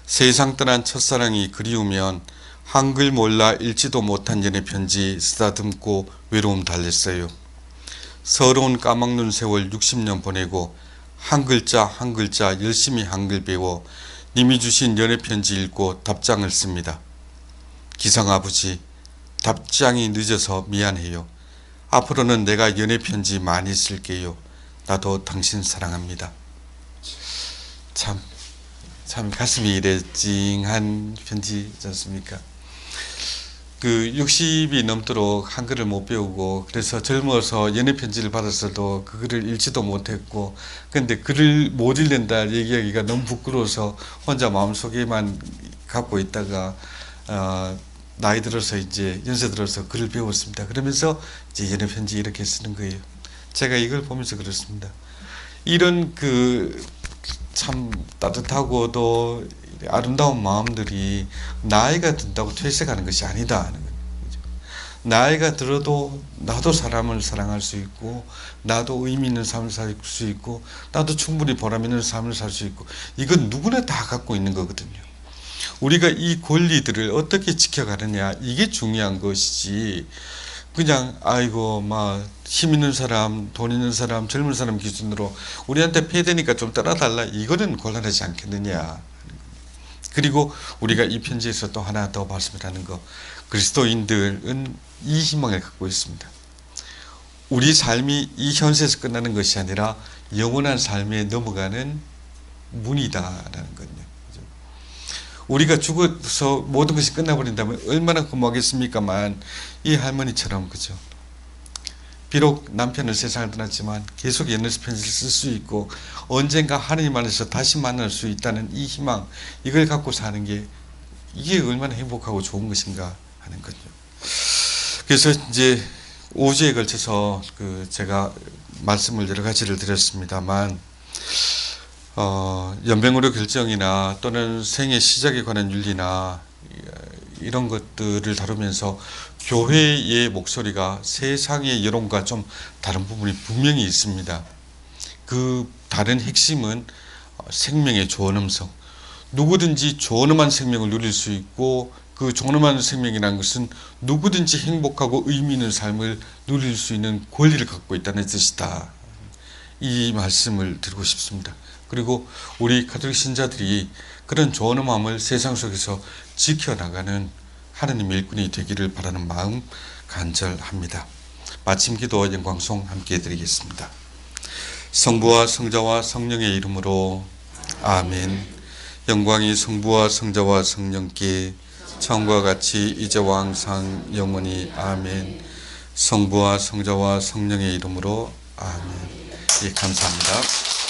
세상 떠난 첫사랑이 그리우면 한글 몰라 읽지도 못한 연애 편지 쓰다듬고 외로움 달랬어요. 서러운 까막눈 세월 60년 보내고 한 글자 한 글자 열심히 한글 배워 님이 주신 연애 편지 읽고 답장을 씁니다. 기상아버지, 답장이 늦어서 미안해요. 앞으로는 내가 연애 편지 많이 쓸게요. 나도 당신 사랑합니다. 참 가슴이 이래 찡한 편지지 않습니까? 그 60이 넘도록 한글을 못 배우고 그래서 젊어서 연애 편지를 받았어도 그 글을 읽지도 못했고 근데 글을 못 읽는다 얘기하기가 너무 부끄러워서 혼자 마음속에만 갖고 있다가 나이 들어서 이제 연세 들어서 글을 배웠습니다. 그러면서 이제 연애 편지 이렇게 쓰는 거예요. 제가 이걸 보면서 그렇습니다. 이런 참 따뜻하고도 아름다운 마음들이 나이가 든다고 퇴색하는 것이 아니다 하는 거죠. 나이가 들어도 나도 사람을 사랑할 수 있고 나도 의미 있는 삶을 살 수 있고 나도 충분히 보람 있는 삶을 살 수 있고 이건 누구나 다 갖고 있는 거거든요. 우리가 이 권리들을 어떻게 지켜가느냐 이게 중요한 것이지 그냥 아이고 막 힘 있는 사람, 돈 있는 사람, 젊은 사람 기준으로 우리한테 폐되니까 좀 따라달라, 이거는 곤란하지 않겠느냐. 그리고 우리가 이 편지에서 또 하나 더 말씀을 하는 거, 그리스도인들은 이 희망을 갖고 있습니다. 우리 삶이 이 현세에서 끝나는 것이 아니라 영원한 삶에 넘어가는 문이다라는 거예요. 우리가 죽어서 모든 것이 끝나버린다면 얼마나 고마겠습니까만, 이 할머니처럼, 그죠? 비록 남편은 세상을 떠났지만 계속 옛날서 편지를 쓸 수 있고 언젠가 하나님 안에서 다시 만날 수 있다는 이 희망, 이걸 갖고 사는 게 이게 얼마나 행복하고 좋은 것인가 하는 거죠. 그래서 이제 5주에 걸쳐서 제가 말씀을 여러 가지를 드렸습니다만, 연명의료 결정이나 또는 생애 시작에 관한 윤리나 이런 것들을 다루면서 교회의 목소리가 세상의 여론과 좀 다른 부분이 분명히 있습니다. 그 다른 핵심은 생명의 존엄성. 누구든지 존엄한 생명을 누릴 수 있고, 그 존엄한 생명이라는 것은 누구든지 행복하고 의미 있는 삶을 누릴 수 있는 권리를 갖고 있다는 뜻이다. 이 말씀을 드리고 싶습니다. 그리고 우리 가톨릭 신자들이 그런 존엄함을 세상 속에서 지켜나가는 하나님의 일꾼이 되기를 바라는 마음 간절합니다. 마침 기도와 영광송 함께 드리겠습니다. 성부와 성자와 성령의 이름으로 아멘. 영광이 성부와 성자와 성령께 처음과 같이 이제와 항상 영원히 아멘. 성부와 성자와 성령의 이름으로 아멘. 예, 감사합니다.